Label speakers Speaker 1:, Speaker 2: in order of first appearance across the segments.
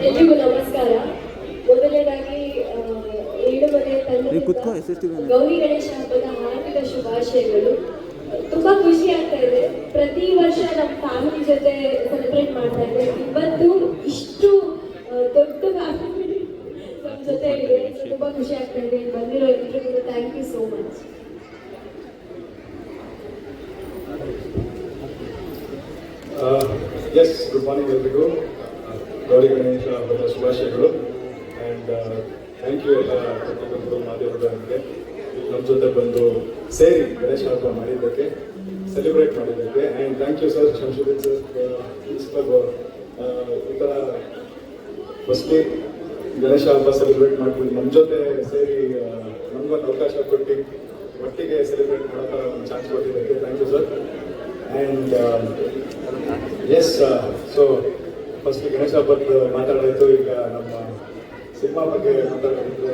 Speaker 1: ಎಲ್ರಿಗೂ ನಮಸ್ಕಾರ. ಮೊದಲನೇದಾಗಿ ಏಳುಮನೆ ತಂಡ ಗೌರಿ ಗಣೇಶ ಹಬ್ಬದ ಹಾರ್ದಿಕ ಶುಭಾಶಯಗಳು. ತುಂಬಾ ಖುಷಿ ಆಗ್ತಾ ಇದೆ. ಪ್ರತಿ ವರ್ಷ ನಮ್ಮ ಫ್ಯಾಮಿಲಿ ಜೊತೆ ಸೆಲೆಬ್ರೇಟ್ ಮಾಡ್ತಾ ಇದ್ದೆ. ಇವತ್ತು ಇಷ್ಟು ದೊಡ್ಡ ಫ್ಯಾಮಿಲಿ ನಮ್ಮ ಜೊತೆ ಇದೆ. ತುಂಬಾ ಖುಷಿ ಆಗ್ತಾ ಇದೆ. ಬಂದಿರೋ ಎಲ್ರಿಗೂ thank you so much.
Speaker 2: Yes, good morning ಎಲ್ರಿಗೂ. ಗೌರಿ ಗಣೇಶ ಹಬ್ಬದ ಶುಭಾಶಯಗಳು. ಆ್ಯಂಡ್ ಥ್ಯಾಂಕ್ ಯು ಎಲ್ಲ ಪ್ರತಿಯೊಬ್ಬರು ಮಾಧ್ಯಮದವರಿಗೆ ನಮ್ಮ ಜೊತೆ ಬಂದು ಸೇರಿ ಗಣೇಶ ಹಬ್ಬ ಮಾಡಿದ್ದಕ್ಕೆ, ಸೆಲೆಬ್ರೇಟ್ ಮಾಡಿದ್ದಕ್ಕೆ. And thank you sir, Shamshuddin sir, principal. ಈ ಥರ ಫಸ್ಟ್ಲಿ ಗಣೇಶ ಹಬ್ಬ ಸೆಲೆಬ್ರೇಟ್ ಮಾಡ್ಕೊಂಡು ನಮ್ಮ ಜೊತೆ ಸೇರಿ ನಮಗೊಂದು ಅವಕಾಶ ಕೊಟ್ಟು ಒಟ್ಟಿಗೆ ಸೆಲೆಬ್ರೇಟ್ ಮಾಡೋ ಥರ ಒಂದು ಚಾನ್ಸ್ ಕೊಟ್ಟಿದ್ದಕ್ಕೆ thank you sir. And yes, so first Ganesha ಹಬ್ಬದ ಮಾತಾಡೋದು. ಈಗ ನಮ್ಮ ಸಿನಿಮಾ ಬಗ್ಗೆ ಮಾತಾಡೋದಿದ್ರೆ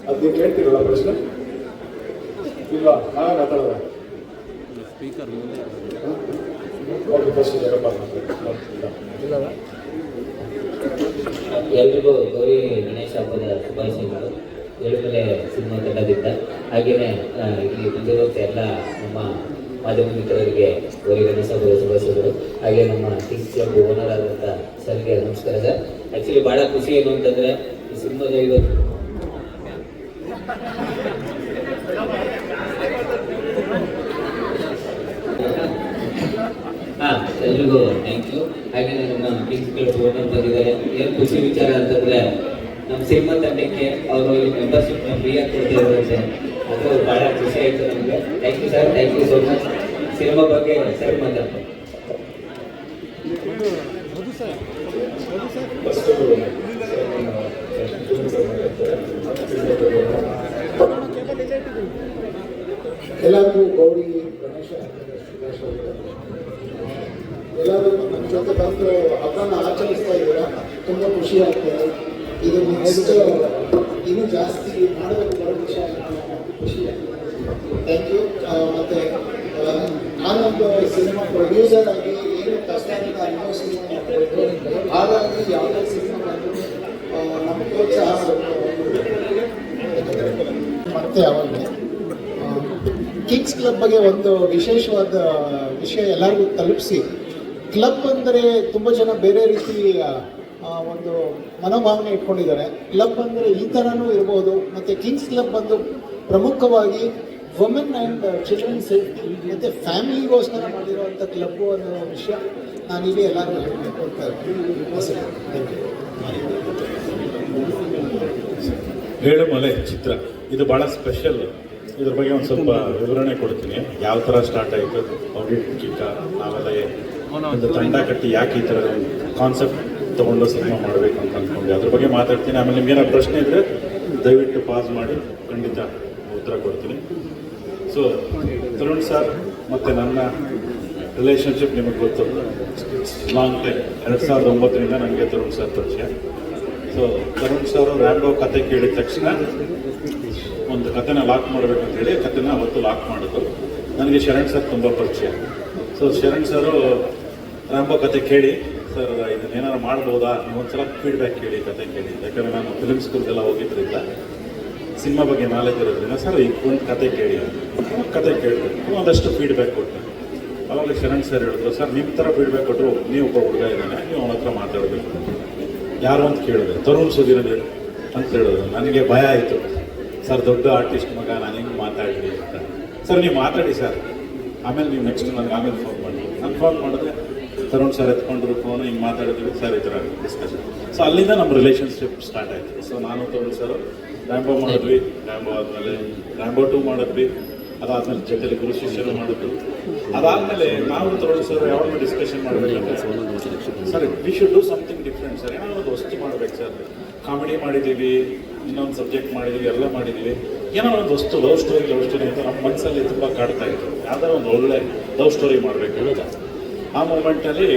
Speaker 2: ಅದು ನೀವು ಕೇಳ್ತೀರಲ್ಲ ಪ್ರಶ್ನೆ ಇಲ್ವಾ? ನಾವೇ ಮಾತಾಡೋದ? ಓಕೆ, ಫಸ್ಟ್ ಜಗಪ್ಪ
Speaker 3: ಎಲ್ರಿಗೂ ಗೌರಿ ಗಣೇಶ ಹಬ್ಬದ ಶುಭಾಶಯಗಳು. ಏಳುಮಲೆ ಸಿನಿಮಾ ತಂಡದಿಂದ, ಹಾಗೆಯೇ ಇಲ್ಲಿ ಬಂದಿರುವಂಥ ಎಲ್ಲ ನಮ್ಮ ಮಾಧ್ಯಮ ಮಿತ್ರರಿಗೆ ಗೌರಿ ಗಣೇಶ ಹಬ್ಬದ ಶುಭಾಶಯಗಳು. ಹಾಗೆ ನಮ್ಮ ಕಿಂಗ್ಸ್ ಕ್ಲಬ್ ಓನರ್ ಆದಂಥ ಸರ್ಗೆ ನಮಸ್ಕಾರ ಸರ್. ಆ್ಯಕ್ಚುಲಿ ಭಾಳ ಖುಷಿ ಏನು ಅಂತಂದರೆ ಈ ಸಿನಿಮಾದ ಇವತ್ತು ಎಲ್ರಿಗೂ ಥ್ಯಾಂಕ್ ಯು. ಹಾಗೆ ನಮ್ಮ ಕಿಂಗ್ಸ್ ಕ್ಲಬ್ ಓನರ್ ಬಂದಿದ್ದಾರೆ. ಏನು ಖುಷಿ ವಿಚಾರ ಅಂತಂದರೆ ನಮ್ಮ ಸಿನಿಮಾ ತಂಡಕ್ಕೆ ಅವರು ಮೆಂಬರ್ಶಿಪ್ ಫ್ರೀಯಾಗಿ ಕೊಡ್ತಿದ್ದಾರೆ. ಅದು ಭಾಳ ಖುಷಿ ಆಯಿತು ನಮಗೆ. Thank you sir, thank you so much. Cinema ಬಗ್ಗೆ ಸರ್ ಮಾತಾಡ್ತಾರೆ.
Speaker 4: ಎಲ್ಲರಿಗೂ ಗೌರಿ ಗಣೇಶ ಎಲ್ಲರೂ ನಮ್ಮ ಜೊತೆ ಬಂದು ಹಬ್ಬನ ಆಚರಿಸ್ತಾ ಇದ್ದೀರಾ. ತುಂಬ ಖುಷಿ ಆಗ್ತದೆ. ಇದು ನೆಕ್ಸ್ಟ್ ಇನ್ನೂ ಜಾಸ್ತಿ ಮಾಡಬೇಕು ಬರೋ ವಿಷಯ ಖುಷಿ ಆಗ್ತದೆ. Thank you. ಮತ್ತು ನಾನೊಂದು ಸಿನಿಮಾ ಪ್ರೊಡ್ಯೂಸರ್ ಆಗಿ ಏನು ಕಷ್ಟದಿಂದ ಅನುಭವಿಸ್ತೀನಿ, ಹಾಗಾಗಿ ಯಾವುದೇ ಸಿನಿಮಾ ಬಂದು ನಮ್ಮ ಪ್ರೋತ್ಸಾಹ ಮತ್ತೆ ಅವಾಗ ಕಿಂಗ್ಸ್ ಕ್ಲಬ್ ಬಗ್ಗೆ ಒಂದು ವಿಶೇಷವಾದ ವಿಷಯ ಎಲ್ಲರಿಗೂ ತಲುಪಿಸಿ. ಕ್ಲಬ್ ಅಂದರೆ ತುಂಬ ಜನ ಬೇರೆ ರೀತಿ ಒಂದು ಮನೋಭಾವನೆ ಇಟ್ಕೊಂಡಿದ್ದಾರೆ. ಕ್ಲಬ್ ಅಂದರೆ ಈ ಥರನೂ ಇರ್ಬೋದು. ಮತ್ತು ಕಿಂಗ್ಸ್ ಕ್ಲಬ್ ಬಂದು ಪ್ರಮುಖವಾಗಿ ವುಮೆನ್ ಆ್ಯಂಡ್ ಚಿಲ್ಡ್ರನ್ ಸೇಫ್ಟಿ ಮತ್ತು ಫ್ಯಾಮಿಲಿಗೋಸ್ಕರ ಮಾಡಿರುವಂಥ ಕ್ಲಬ್ಬು ಅನ್ನೋ ವಿಷಯ ನಾನಿಲ್ಲಿ ಎಲ್ಲರೂ ಹೇಳಬೇಕು ಅಂತ
Speaker 5: ಏಳುಮಲೆ ಚಿತ್ರ ಇದು ಭಾಳ ಸ್ಪೆಷಲ್. ಇದ್ರ ಬಗ್ಗೆ ಒಂದು ಸ್ವಲ್ಪ ವಿವರಣೆ ಕೊಡ್ತೀನಿ. ಯಾವ ಥರ ಸ್ಟಾರ್ಟ್ ಆಯಿತು, ಆಡಿಟ್ ಚಿಕ್ಕ ನಾವೆಲ್ಲ ಒಂದು ತಂಡ ಕಟ್ಟಿ ಯಾಕೆ ಈ ಥರ ಕಾನ್ಸೆಪ್ಟ್ ತೊಗೊಂಡು ಸಿನಿಮಾ ಮಾಡಬೇಕು ಅಂತ ಅಂದ್ಕೊಂಡು ಅದ್ರ ಬಗ್ಗೆ ಮಾತಾಡ್ತೀನಿ. ಆಮೇಲೆ ನಿಮ್ಗೇನೋ ಪ್ರಶ್ನೆ ಇದ್ದರೆ ದಯವಿಟ್ಟು ಪಾಸ್ ಮಾಡಿ ಖಂಡಿತ ಉತ್ತರ ಕೊಡ್ತೀನಿ. ಸೊ ತರುಣ್ ಸರ್ ಮತ್ತು ನನ್ನ ರಿಲೇಷನ್ಶಿಪ್ ನಿಮಗೆ ಗೊತ್ತು, ಲಾಂಗ್ ಟೈಮ್. 2009ರಿಂದ ನನಗೆ ತರುಣ್ ಸರ್ ಪರಿಚಯ. ಸೊ ತರುಣ್ ಸರ್ ರ್ಯಾಂಬೋ ಕತೆ ಕೇಳಿದ ತಕ್ಷಣ ಒಂದು ಕತೆನ ಲಾಕ್ ಮಾಡಬೇಕಂತೇಳಿ ಕತೆನ ಅವತ್ತು ಲಾಕ್ ಮಾಡಿದ್ರು. ನನಗೆ ಶರಣ್ ಸರ್ ತುಂಬ ಪರಿಚಯ. ಸೊ ಶರಣ್ ಸರು ರ್ಯಾಂಬೋ ಕತೆ ಕೇಳಿ, ಸರ್ ಇದನ್ನೇನಾರು ಮಾಡ್ಬೋದಾ, ನೀವು ಒಂದ್ಸಲ ಫೀಡ್ಬ್ಯಾಕ್ ಕೇಳಿ ಕತೆ ಕೇಳಿ. ಯಾಕಂದರೆ ನಾನು ಫಿಲ್ಮ್ ಸ್ಕೂಲ್ಗೆಲ್ಲ ಹೋಗಿದ್ದರಿಂದ ಸಿನಿಮಾ ಬಗ್ಗೆ ನಾಲೆಜ್ ಇರೋದ್ರಿಂದ, ಸರ್ ಈಗ ಒಂದು ಕತೆ ಕೇಳಿ, ಕತೆ ಕೇಳಿದೆ, ಒಂದಷ್ಟು ಫೀಡ್ಬ್ಯಾಕ್ ಕೊಟ್ಟೆ. ಆವಾಗ ಶರಣ್ ಸರ್ ಹೇಳಿದ್ರು, ಸರ್ ನಿಮ್ಮ ಥರ ಫೀಡ್ಬ್ಯಾಕ್ ಕೊಟ್ಟರು, ನೀವು ಒಬ್ಬ ಹುಡುಗ ಇದ್ದಾನೆ, ನೀವು ಅವನ ಹತ್ರ ಮಾತಾಡಬೇಕು. ಯಾರು ಅಂತ ಕೇಳಿದೆ, ತರುಣ್ ಸುಧೀರ್ ಅಂತ ಹೇಳಿದ್ರು. ನನಗೆ ಭಯ ಆಯಿತು, ಸರ್ ದೊಡ್ಡ ಆರ್ಟಿಸ್ಟ್ ಮಗ, ನಾನು ಹೆಂಗೆ ಮಾತಾಡಲಿ ಅಂತ. ಸರ್ ನೀವು ಮಾತಾಡಿ ಸರ್, ಆಮೇಲೆ ನೀವು ನೆಕ್ಸ್ಟ್ ನನಗೆ ಆಮೇಲೆ ಫೋನ್ ಮಾಡಿ. ನಾನು ಫೋನ್ ಮಾಡಿದ್ರೆ ತರುಣ್ ಸರ್ ಎತ್ಕೊಂಡ್ರು ಫೋನು, ಹಿಂಗೆ ಮಾತಾಡಿದ್ವಿ ಸರ್, ಈ ಥರ ಡಿಸ್ಕಷನ್. ಸೊ ಅಲ್ಲಿಂದ ನಮ್ಮ ರಿಲೇಷನ್ಶಿಪ್ ಸ್ಟಾರ್ಟ್ ಆಯಿತು. ಸೊ ನಾನು ತರುಣ್ ಸರ್ ರ್ಯಾಂಬೋ ಮಾಡಿದ್ವಿ, ರ್ಯಾಂಬೋ ಆದಮೇಲೆ ರ್ಯಾಂಬೋ 2 ಮಾಡಿದ್ವಿ, ಅದಾದಮೇಲೆ ಜೊತೆಲಿ ಗುರು ಶಿಷ್ಯರು ಮಾಡಿದ್ರು. ಅದಾದಮೇಲೆ ನಾವು ತರುಣ್ ಸರ್ ಯಾವಾಗ ಡಿಸ್ಕಷನ್ ಮಾಡಬೇಕಂದ್ರೆ, sir we should do something different sir, ಏನೋ ಒಂದು ವಸ್ತು ಮಾಡಬೇಕು ಸರ್. ಕಾಮಿಡಿ ಮಾಡಿದ್ದೀವಿ, ಇನ್ನೊಂದು ಸಬ್ಜೆಕ್ಟ್ ಮಾಡಿದ್ದೀವಿ, ಎಲ್ಲ ಮಾಡಿದ್ದೀವಿ, ಏನೋ ಒಂದು ವಸ್ತು ಲವ್ ಸ್ಟೋರಿ ಅಂತ ನಮ್ಮ ಮನಸ್ಸಲ್ಲಿ ತುಂಬ ಕಾಡ್ತಾ ಇತ್ತು. ಯಾವ್ದಾರು ಒಂದು ಒಳ್ಳೆ ಲವ್ ಸ್ಟೋರಿ ಮಾಡಬೇಕು ಅನ್ನೋದು. ಆ ಮೂಮೆಂಟಲ್ಲಿ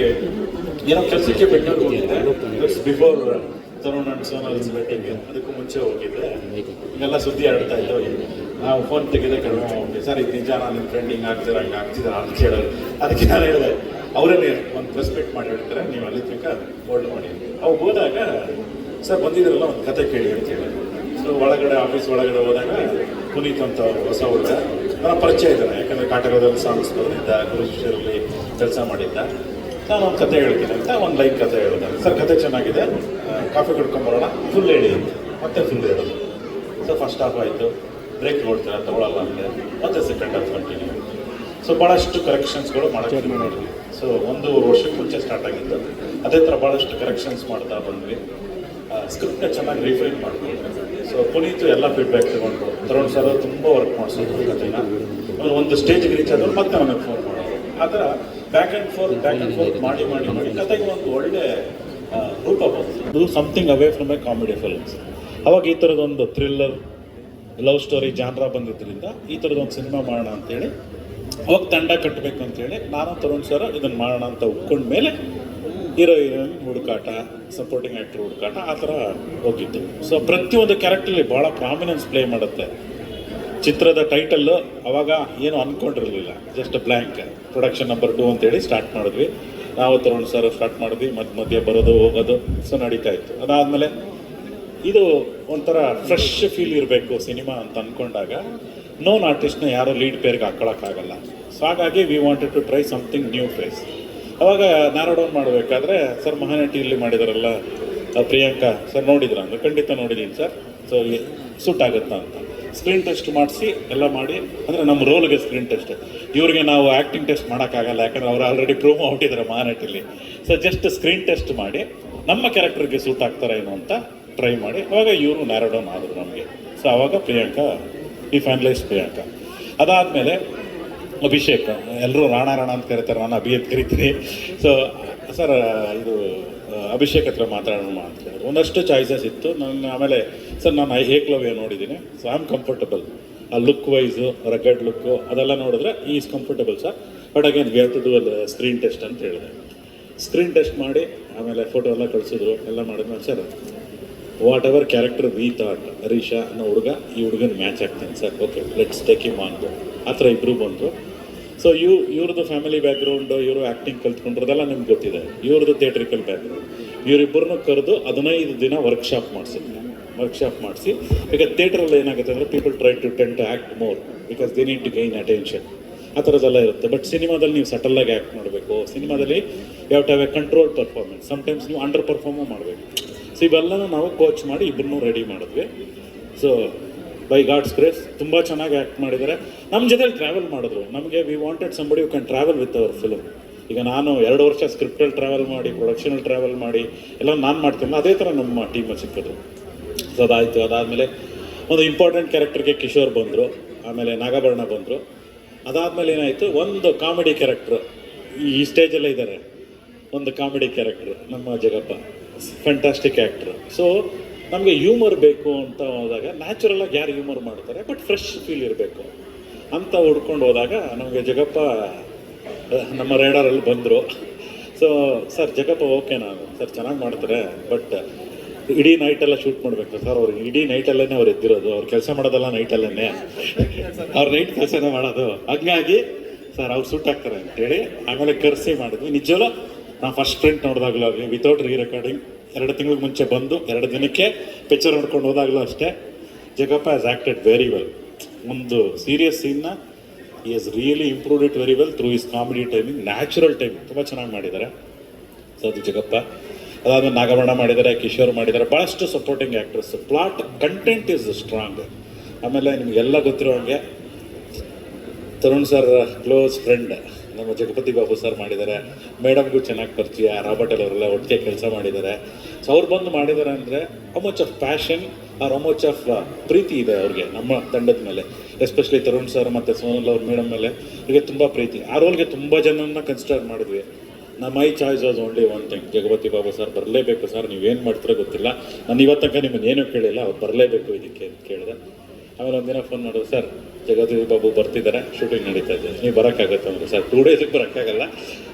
Speaker 5: ಏನೋ ಕೆಲಸಕ್ಕೆ ಬೆಂಗಳೂರು ಹೋಗಿದ್ದೆ. ಬಿಫೋರ್ ತರುಣ್ ಅಂಡ್ ಸೋನಲ್ ಮೀಟಿಂಗ್ಗೆ, ಅದಕ್ಕೂ ಮುಂಚೆ ಹೋಗಿದ್ದೆ. ಎಲ್ಲ ಸುದ್ದಿ ಆಡ್ತಾ ಇದ್ದವು. ನಾವು ಫೋನ್ ತೆಗೆದೇ ಕಡಿಮೆ ಹೋಗಿ, ಸರ್ ಇದು ನಿಜ, ನಾನು ನಿಮ್ಮ ಫ್ರೆಂಡ್ ಹಿಂಗೆ ಆಗ್ತೀರ ಹಂಗೆ ಆಗ್ತಿದ್ದಾರೆ ಅಂತ ಕೇಳೋದು. ಅದಕ್ಕೆ ನಾನು ಹೇಳಿದೆ, ಅವರನ್ನೇ ಒಂದು ಪ್ರೆಸ್ ಮೀಟ್ ಮಾಡಿ ಹೇಳ್ತಾರೆ, ನೀವು ಅಲ್ಲಿ ತನಕ ಹೋಲ್ಡ್ ಮಾಡಿ. ಅವು ಹೋದಾಗ ಸರ್ ಬಂದಿದ್ರಲ್ಲ ಒಂದು ಕತೆ ಕೇಳಿ ಅಂತ ಹೇಳಿ. ಸೊ ಒಳಗಡೆ ಆಫೀಸ್ ಒಳಗಡೆ ಹೋದಾಗ ಪುನೀತ್ ಅಂತ ಹೊಸ ಹುಡುಗ ನನ್ನ ಪರಿಚಯ ಇದ್ದಾನೆ, ಯಾಕಂದರೆ ಕಾಟಕದಲ್ಲಿ ಸಾಂಗ್ಸ್ ಬರೆದಿದ್ದ, ಗುರುಶಿಷ್ಯರಲ್ಲಿ ಕೆಲಸ ಮಾಡಿದ್ದ. ನಾನು ಒಂದು ಕತೆ ಹೇಳ್ತೀನಿ ಅಂತ ಒಂದು ಲೈನ್ ಕತೆ ಹೇಳಿದೆ. ಸರ್ ಕತೆ ಚೆನ್ನಾಗಿದೆ, ಕಾಫಿ ಕುಡ್ಕೊಂಬರೋಣ, ಫುಲ್ ಹೇಳಿ ಅಂತ. ಮತ್ತೆ ಫುಲ್ ಹೇಳೋದು. ಸೊ ಫಸ್ಟ್ ಹಾಫ್ ಆಯಿತು, ಬ್ರೇಕ್ ನೋಡ್ತಾರೆ ತಗೊಳ್ಳಲ್ಲ ಅಂದರೆ ಮತ್ತೆ ಸೆಕೆಂಡ್ ಹಾಫ್ ಕಂಟಿನ್ಯೂ. ಸೊ ಭಾಳಷ್ಟು ಕರೆಕ್ಷನ್ಸ್ಗಳು ಮಾಡೋಕ್ಕೆ ಮಾಡಿದ್ವಿ. ಸೊ 1 ವರ್ಷಕ್ಕೆ ಮುಂಚೆ ಸ್ಟಾರ್ಟ್ ಆಗಿದ್ದು, ಅದೇ ಥರ ಭಾಳಷ್ಟು ಕರೆಕ್ಷನ್ಸ್ ಮಾಡ್ತಾ ಬಂದ್ವಿ. ಸ್ಕ್ರಿಪ್ಟ್ನ ಚೆನ್ನಾಗಿ ರೀಫೈನ್ ಮಾಡ್ಕೊಂಡ್ವಿ. ಸೊ ಪುನೀತು ಎಲ್ಲ ಫೀಡ್ಬ್ಯಾಕ್ ತಗೊಂಡು, ತರುಣ್ ಸರ್ ತುಂಬ ವರ್ಕ್ ಮಾಡಿಸೋದು ಕಥೆನ. ಒಂದು ಸ್ಟೇಜ್ಗೆ ರೀಚ್ ಆದವ್ರು ಮತ್ತೆ ನನಗೆ ಫೋನ್ ಮಾಡೋರು. ಆ ಥರ ಬ್ಯಾಕ್ ಆ್ಯಂಡ್ ಫೋರ್ತ್ ಮಾಡಿ ಕತೆಗೆ ಒಂದು ಒಳ್ಳೆ ರೂಪ ಬಂತು. Something away from A comedy films. ಅವಾಗ ಈ ಥರದೊಂದು ಥ್ರಿಲ್ಲರ್ ಲವ್ ಸ್ಟೋರಿ ಜಾನ್ರ ಬಂದಿದ್ದರಿಂದ ಈ ಥರದೊಂದು ಸಿನಿಮಾ ಮಾಡೋಣ ಅಂತೇಳಿ ಅವಾಗ ತಂಡ ಕಟ್ಟಬೇಕು ಅಂತೇಳಿ ನಾನು ತರುಣ್ ಸರ್ ಇದನ್ನು ಮಾಡೋಣ ಅಂತ ಒಪ್ಕೊಂಡ ಮೇಲೆ ಹೀರೋಯಿನ್ ಹುಡುಕಾಟ, ಸಪೋರ್ಟಿಂಗ್ ಆ್ಯಕ್ಟರ್ ಹುಡುಕಾಟ ಆ ಥರ ಹೋಗಿದ್ದು. ಸೊ ಪ್ರತಿಯೊಂದು ಕ್ಯಾರೆಕ್ಟರ್ಲಿ ಭಾಳ ಪ್ರಾಮಿನೆನ್ಸ್ ಪ್ಲೇ ಮಾಡುತ್ತೆ. ಚಿತ್ರದ ಟೈಟಲ್ಲು ಅವಾಗ ಏನು ಅಂದ್ಕೊಂಡಿರಲಿಲ್ಲ, ಜಸ್ಟ್ ಬ್ಲ್ಯಾಂಕ್, ಪ್ರೊಡಕ್ಷನ್ ನಂಬರ್ 2 ಅಂತೇಳಿ ಸ್ಟಾರ್ಟ್ ಮಾಡಿದ್ವಿ. ನಾವು ತರುಣ್ ಸರ್ ಸ್ಟಾರ್ಟ್ ಮಾಡಿದ್ವಿ, ಮಧ್ಯೆ ಬರೋದು ಹೋಗೋದು ಸೊ ನಡೀತಾ ಇತ್ತು. ಅದಾದಮೇಲೆ ಇದು ಒಂಥರ ಫ್ರೆಶ್ ಫೀಲ್ ಇರಬೇಕು ಸಿನಿಮಾ ಅಂತ ಅಂದ್ಕೊಂಡಾಗ ನೋನ್ ಆರ್ಟಿಸ್ಟ್ನ ಯಾರೋ ಲೀಡ್ ಪೇರ್ಗೆ ಹಾಕ್ಕೊಳಕ್ಕಾಗಲ್ಲ. ಸೊ ಹಾಗಾಗಿ we wanted to try something new face. ಅವಾಗ ನ್ಯಾರೋ ಡೌನ್ ಮಾಡಬೇಕಾದ್ರೆ ಸರ್ ಮಹಾನಟಿಯಲ್ಲಿ ಮಾಡಿದಾರಲ್ಲ ಪ್ರಿಯಾಂಕಾ ಸರ್ ನೋಡಿದ್ರ ಅಂದರೆ ಖಂಡಿತ ನೋಡಿದ್ದೀನಿ ಸರ್, ಸೊ ಸೂಟ್ ಆಗುತ್ತಾ ಅಂತ ಸ್ಕ್ರೀನ್ ಟೆಸ್ಟ್ ಮಾಡಿಸಿ ಎಲ್ಲ ಮಾಡಿ, ಅಂದರೆ ನಮ್ಮ ರೋಲ್ಗೆ ಸ್ಕ್ರೀನ್ ಟೆಸ್ಟ್. ಇವ್ರಿಗೆ ನಾವು ಆ್ಯಕ್ಟಿಂಗ್ ಟೆಸ್ಟ್ ಮಾಡೋಕ್ಕಾಗಲ್ಲ, ಯಾಕಂದರೆ ಅವ್ರು ಆಲ್ರೆಡಿ ಪ್ರೂವ್ ಮಾಡಿದ್ದಾರೆ ಮಹಾನಟಿಯಲ್ಲಿ. ಸೊ ಜಸ್ಟ್ ಸ್ಕ್ರೀನ್ ಟೆಸ್ಟ್ ಮಾಡಿ ನಮ್ಮ ಕ್ಯಾರೆಕ್ಟರ್ಗೆ ಸೂಟ್ ಆಗ್ತಾರೆ ಏನೋ ಅಂತ ಟ್ರೈ ಮಾಡಿ ಅವಾಗ ಇವರು ನ್ಯಾರೋ ಡೌನ್ ಆದರು ನಮಗೆ. ಸೊ ಆವಾಗ ಪ್ರಿಯಾಂಕಾ ಈ ಫೈನಲೈಸ್ ಪ್ರಿಯಾಂಕಾ. ಅದಾದಮೇಲೆ ಅಭಿಷೇಕ್, ಎಲ್ಲರೂ ರಾಣ ಅಂತ ಕರೀತಾರೆ, ನಾನು ಅಭಿ ಅಂತ ಕರಿತೀನಿ. ಸೊ ಸರ್ ಇದು ಅಭಿಷೇಕ್ ಹತ್ರ ಮಾತಾಡೋಣ ಅಂತ ಹೇಳಿದ್ರು. ಒಂದಷ್ಟು ಚಾಯ್ಸಸ್ ಇತ್ತು. ನನ್ನ ಆಮೇಲೆ ಸರ್ ನಾನು ಏಕ್ಲವ್ಯ ನೋಡಿದ್ದೀನಿ, ಸೊ ಐ ಆಮ್ ಕಂಫರ್ಟಬಲ್. ಆ ಲುಕ್ ವೈಸು, ರಗಡ್ ಲುಕ್ಕು ಅದೆಲ್ಲ ನೋಡಿದ್ರೆ is comfortable sir, but again we have to do screen test ಅಂತ ಹೇಳಿದೆ. ಸ್ಕ್ರೀನ್ ಟೆಸ್ಟ್ ಮಾಡಿ ಆಮೇಲೆ ಫೋಟೋ ಎಲ್ಲ ಕಳಿಸಿದ್ರು, ಎಲ್ಲ ಮಾಡಿದ್ಮೇಲೆ sir whatever character we thought Harisha ಅನ್ನೋ ಹುಡುಗ ಈ ಹುಡುಗನ ಮ್ಯಾಚ್ ಆಗ್ತಾನೆ sir, okay let's take him on. ಆ ಥರ ಇಬ್ಬರು ಬಂದರು. ಸೊ ಇವ್ರದ್ದು ಫ್ಯಾಮಿಲಿ ಬ್ಯಾಕ್ಗ್ರೌಂಡು, ಇವರು ಆ್ಯಕ್ಟಿಂಗ್ ಕಲ್ತ್ಕೊಂಡ್ರದೆಲ್ಲ ನಿಮ್ಗೆ ಗೊತ್ತಿದೆ. ಇವ್ರದ್ದು ಥಿಯೇಟ್ರಿಕಲ್ ಬ್ಯಾಕ್ಗ್ರೌಂಡ್. ಇವರಿಬ್ಬರನ್ನೂ ಕರೆದು 15 ದಿನ ವರ್ಕ್ಶಾಪ್ ಮಾಡಿಸಿದ್ವಿ. ವರ್ಕ್ಶಾಪ್ ಮಾಡಿಸಿ, ಈಗ ಥಿಯೇಟ್ರಲ್ಲಿ ಏನಾಗುತ್ತೆ ಅಂದರೆ people try to tend to act more because they need to gain attention, ಆ ಥರದ್ದೆಲ್ಲ ಇರುತ್ತೆ. ಬಟ್ ಸಿನಿಮಾದಲ್ಲಿ ನೀವು ಸಟಲ್ಲಾಗಿ ಆ್ಯಕ್ಟ್ ಮಾಡಬೇಕು. ಸಿನಿಮಾದಲ್ಲಿ ಯಾವ ಟೈವ್ ಎ ಕಂಟ್ರೋಲ್ ಪರ್ಫಾರ್ಮೆನ್ಸ್, ಸಮ್ಟೈಮ್ಸ್ ನೀವು ಅಂಡರ್ ಪರ್ಫಾರ್ಮು ಮಾಡಬೇಕು. ಸೊ ಇವೆಲ್ಲನೂ ನಾವು ಕೋಚ್ ಮಾಡಿ ಇಬ್ಬರನ್ನೂ ರೆಡಿ ಮಾಡಿದ್ವಿ. ಸೊ ಬೈ ಗಾಡ್ಸ್ ಗ್ರೇಸ್ ತುಂಬ ಚೆನ್ನಾಗಿ ಆ್ಯಕ್ಟ್ ಮಾಡಿದ್ದಾರೆ. ನಮ್ಮ ಜೊತೆಲಿ ಟ್ರಾವೆಲ್ ಮಾಡಿದ್ರು. ನಮಗೆ we wanted somebody you can travel with our film. ಈಗ ನಾನು 2 ವರ್ಷ ಸ್ಕ್ರಿಪ್ಟಲ್ಲಿ ಟ್ರಾವೆಲ್ ಮಾಡಿ, ಪ್ರೊಡಕ್ಷನಲ್ಲಿ ಟ್ರಾವೆಲ್ ಮಾಡಿ ಎಲ್ಲ ನಾನು ಮಾಡ್ತೀನಿ, ಅದೇ ಥರ ನಮ್ಮ ಟೀಮಲ್ಲಿ ಸಿಕ್ಕಿದ್ರು. ಸೊ ಅದಾಯಿತು. ಅದಾದಮೇಲೆ ಒಂದು ಇಂಪಾರ್ಟೆಂಟ್ ಕ್ಯಾರೆಕ್ಟರ್ಗೆ ಕಿಶೋರ್ ಬಂದರು, ಆಮೇಲೆ ನಾಗಾಭರಣ ಬಂದರು. ಅದಾದಮೇಲೆ ಏನಾಯಿತು, ಒಂದು ಕಾಮಿಡಿ ಕ್ಯಾರೆಕ್ಟ್ರು ಈ ಸ್ಟೇಜಲ್ಲೇ ಇದ್ದಾರೆ, ಒಂದು ಕಾಮಿಡಿ ಕ್ಯಾರೆಕ್ಟ್ರು ನಮ್ಮ ಜಗಪ್ಪ, ಫ್ಯಾಂಟಾಸ್ಟಿಕ್ ಆ್ಯಕ್ಟ್ರು. ಸೊ ನಮಗೆ ಹ್ಯೂಮರ್ ಬೇಕು ಅಂತ ಹೋದಾಗ ನ್ಯಾಚುರಲಾಗಿ ಯಾರು ಹ್ಯೂಮರ್ ಮಾಡ್ತಾರೆ, ಬಟ್ ಫ್ರೆಶ್ ಫೀಲ್ ಇರಬೇಕು ಅಂತ ಹುಡ್ಕೊಂಡು ಹೋದಾಗ ನಮಗೆ ಜಗಪ್ಪ ನಮ್ಮ ರೇಡಾರಲ್ಲಿ ಬಂದರು. ಸೊ ಸರ್ ಜಗಪ್ಪ ಓಕೆ, ನಾನು ಸರ್ ಚೆನ್ನಾಗಿ ಮಾಡ್ತಾರೆ, ಬಟ್ ಇಡೀ ನೈಟೆಲ್ಲ ಶೂಟ್ ಮಾಡಬೇಕು ಸರ್. ಅವ್ರು ಇಡೀ ನೈಟಲ್ಲೇ ಅವ್ರು ಎದ್ದಿರೋದು, ಅವ್ರು ಕೆಲಸ ಮಾಡೋದಲ್ಲ ನೈಟಲ್ಲೇ, ಅವ್ರು ನೈಟ್ ಕೆಲಸನೇ ಮಾಡೋದು. ಹಂಗಾಗಿ ಸರ್ ಅವ್ರು ಸೂಟ್ ಆಗ್ತಾರೆ ಅಂತೇಳಿ ಆಮೇಲೆ ಕರೆಸಿ ಮಾಡಿದ್ವಿ. ನಿಜವಲ್ಲ ನಾವು ಫಸ್ಟ್ ಪ್ರಿಂಟ್ ನೋಡಿದಾಗಲೂ ಆಗಲಿ, ವಿತೌಟ್ ರೀ ರೆಕಾರ್ಡಿಂಗ್ 2 ತಿಂಗಳಿಗೆ ಮುಂಚೆ ಬಂದು 2 ದಿನಕ್ಕೆ ಪಿಕ್ಚರ್ ನೋಡ್ಕೊಂಡು ಹೋದಾಗಲೂ ಅಷ್ಟೇ, Jagappa has acted very well. ಒಂದು ಸೀರಿಯಸ್ ಸೀನ್ನ ಈ has really improved it very well through is comedy timing, natural timing ತುಂಬ ಚೆನ್ನಾಗಿ ಮಾಡಿದ್ದಾರೆ. ಸೊ ಅದು ಜಗಪ್ಪ. ಅದಾದಮೇಲೆ ನಾಗಭರಣ ಮಾಡಿದ್ದಾರೆ, ಕಿಶೋರ್ ಮಾಡಿದ್ದಾರೆ, ಭಾಳಷ್ಟು supporting actress. Plot content is strong. ಆಮೇಲೆ ನಿಮಗೆಲ್ಲ ಗೊತ್ತಿರೋ ಹಾಗೆ ತರುಣ್ ಸರ್ ಕ್ಲೋಸ್ ಫ್ರೆಂಡ್ ನಮ್ಮ ಜಗಪತಿ ಬಾಬು ಸರ್ ಮಾಡಿದ್ದಾರೆ. ಮೇಡಮ್ಗೂ ಚೆನ್ನಾಗಿ ಪರಿಚಯ, ರಾಬರ್ಟಲ್ ಅವರೆಲ್ಲ ಒಟ್ಟಿಗೆ ಕೆಲಸ ಮಾಡಿದ್ದಾರೆ. ಸೊ ಅವ್ರು ಬಂದು ಮಾಡಿದ್ದಾರೆ ಅಂದರೆ how much of passion or how much of ಪ್ರೀತಿ ಇದೆ ಅವ್ರಿಗೆ ನಮ್ಮ ತಂಡದ ಮೇಲೆ, ಎಸ್ಪೆಷಲಿ ತರುಣ್ ಸರ್ ಮತ್ತು ಸೋನಲ್ ಅವ್ರ ಮೇಡಮ್ ಮೇಲೆ ಈಗ ತುಂಬ ಪ್ರೀತಿ. ಆ ರೋಲ್ಗೆ ತುಂಬ ಜನನ್ನ ಕನ್ಸಿಡರ್ ಮಾಡಿದ್ವಿ. ಮೈ choice was only one thing, Jagapathi Babu sir ಬರಲೇಬೇಕು ಸರ್, ನೀವೇನು ಮಾಡ್ತೀರೋ ಗೊತ್ತಿಲ್ಲ, ನಾನು ಇವತ್ತು ತನಕ ನಿಮ್ಮನ್ನು ಏನೂ ಕೇಳಿಲ್ಲ, ಅವ್ರು ಬರಲೇಬೇಕು ಇದಕ್ಕೆ ಅಂತ ಕೇಳಿದೆ. ಆಮೇಲೆ ಒಂದಿನ ಫೋನ್ ಮಾಡೋದು, ಸರ್ ಜಗಪತಿ ಬಾಬು ಬರ್ತಿದ್ದಾರೆ, ಶೂಟಿಂಗ್ ನಡೀತಾ ಇದೆ, ನೀವು ಬರೋಕ್ಕಾಗತ್ತೆ ಅಂದರೆ ಸರ್ 2 ಡೇಸಿಗೆ ಬರೋಕ್ಕಾಗಲ್ಲ,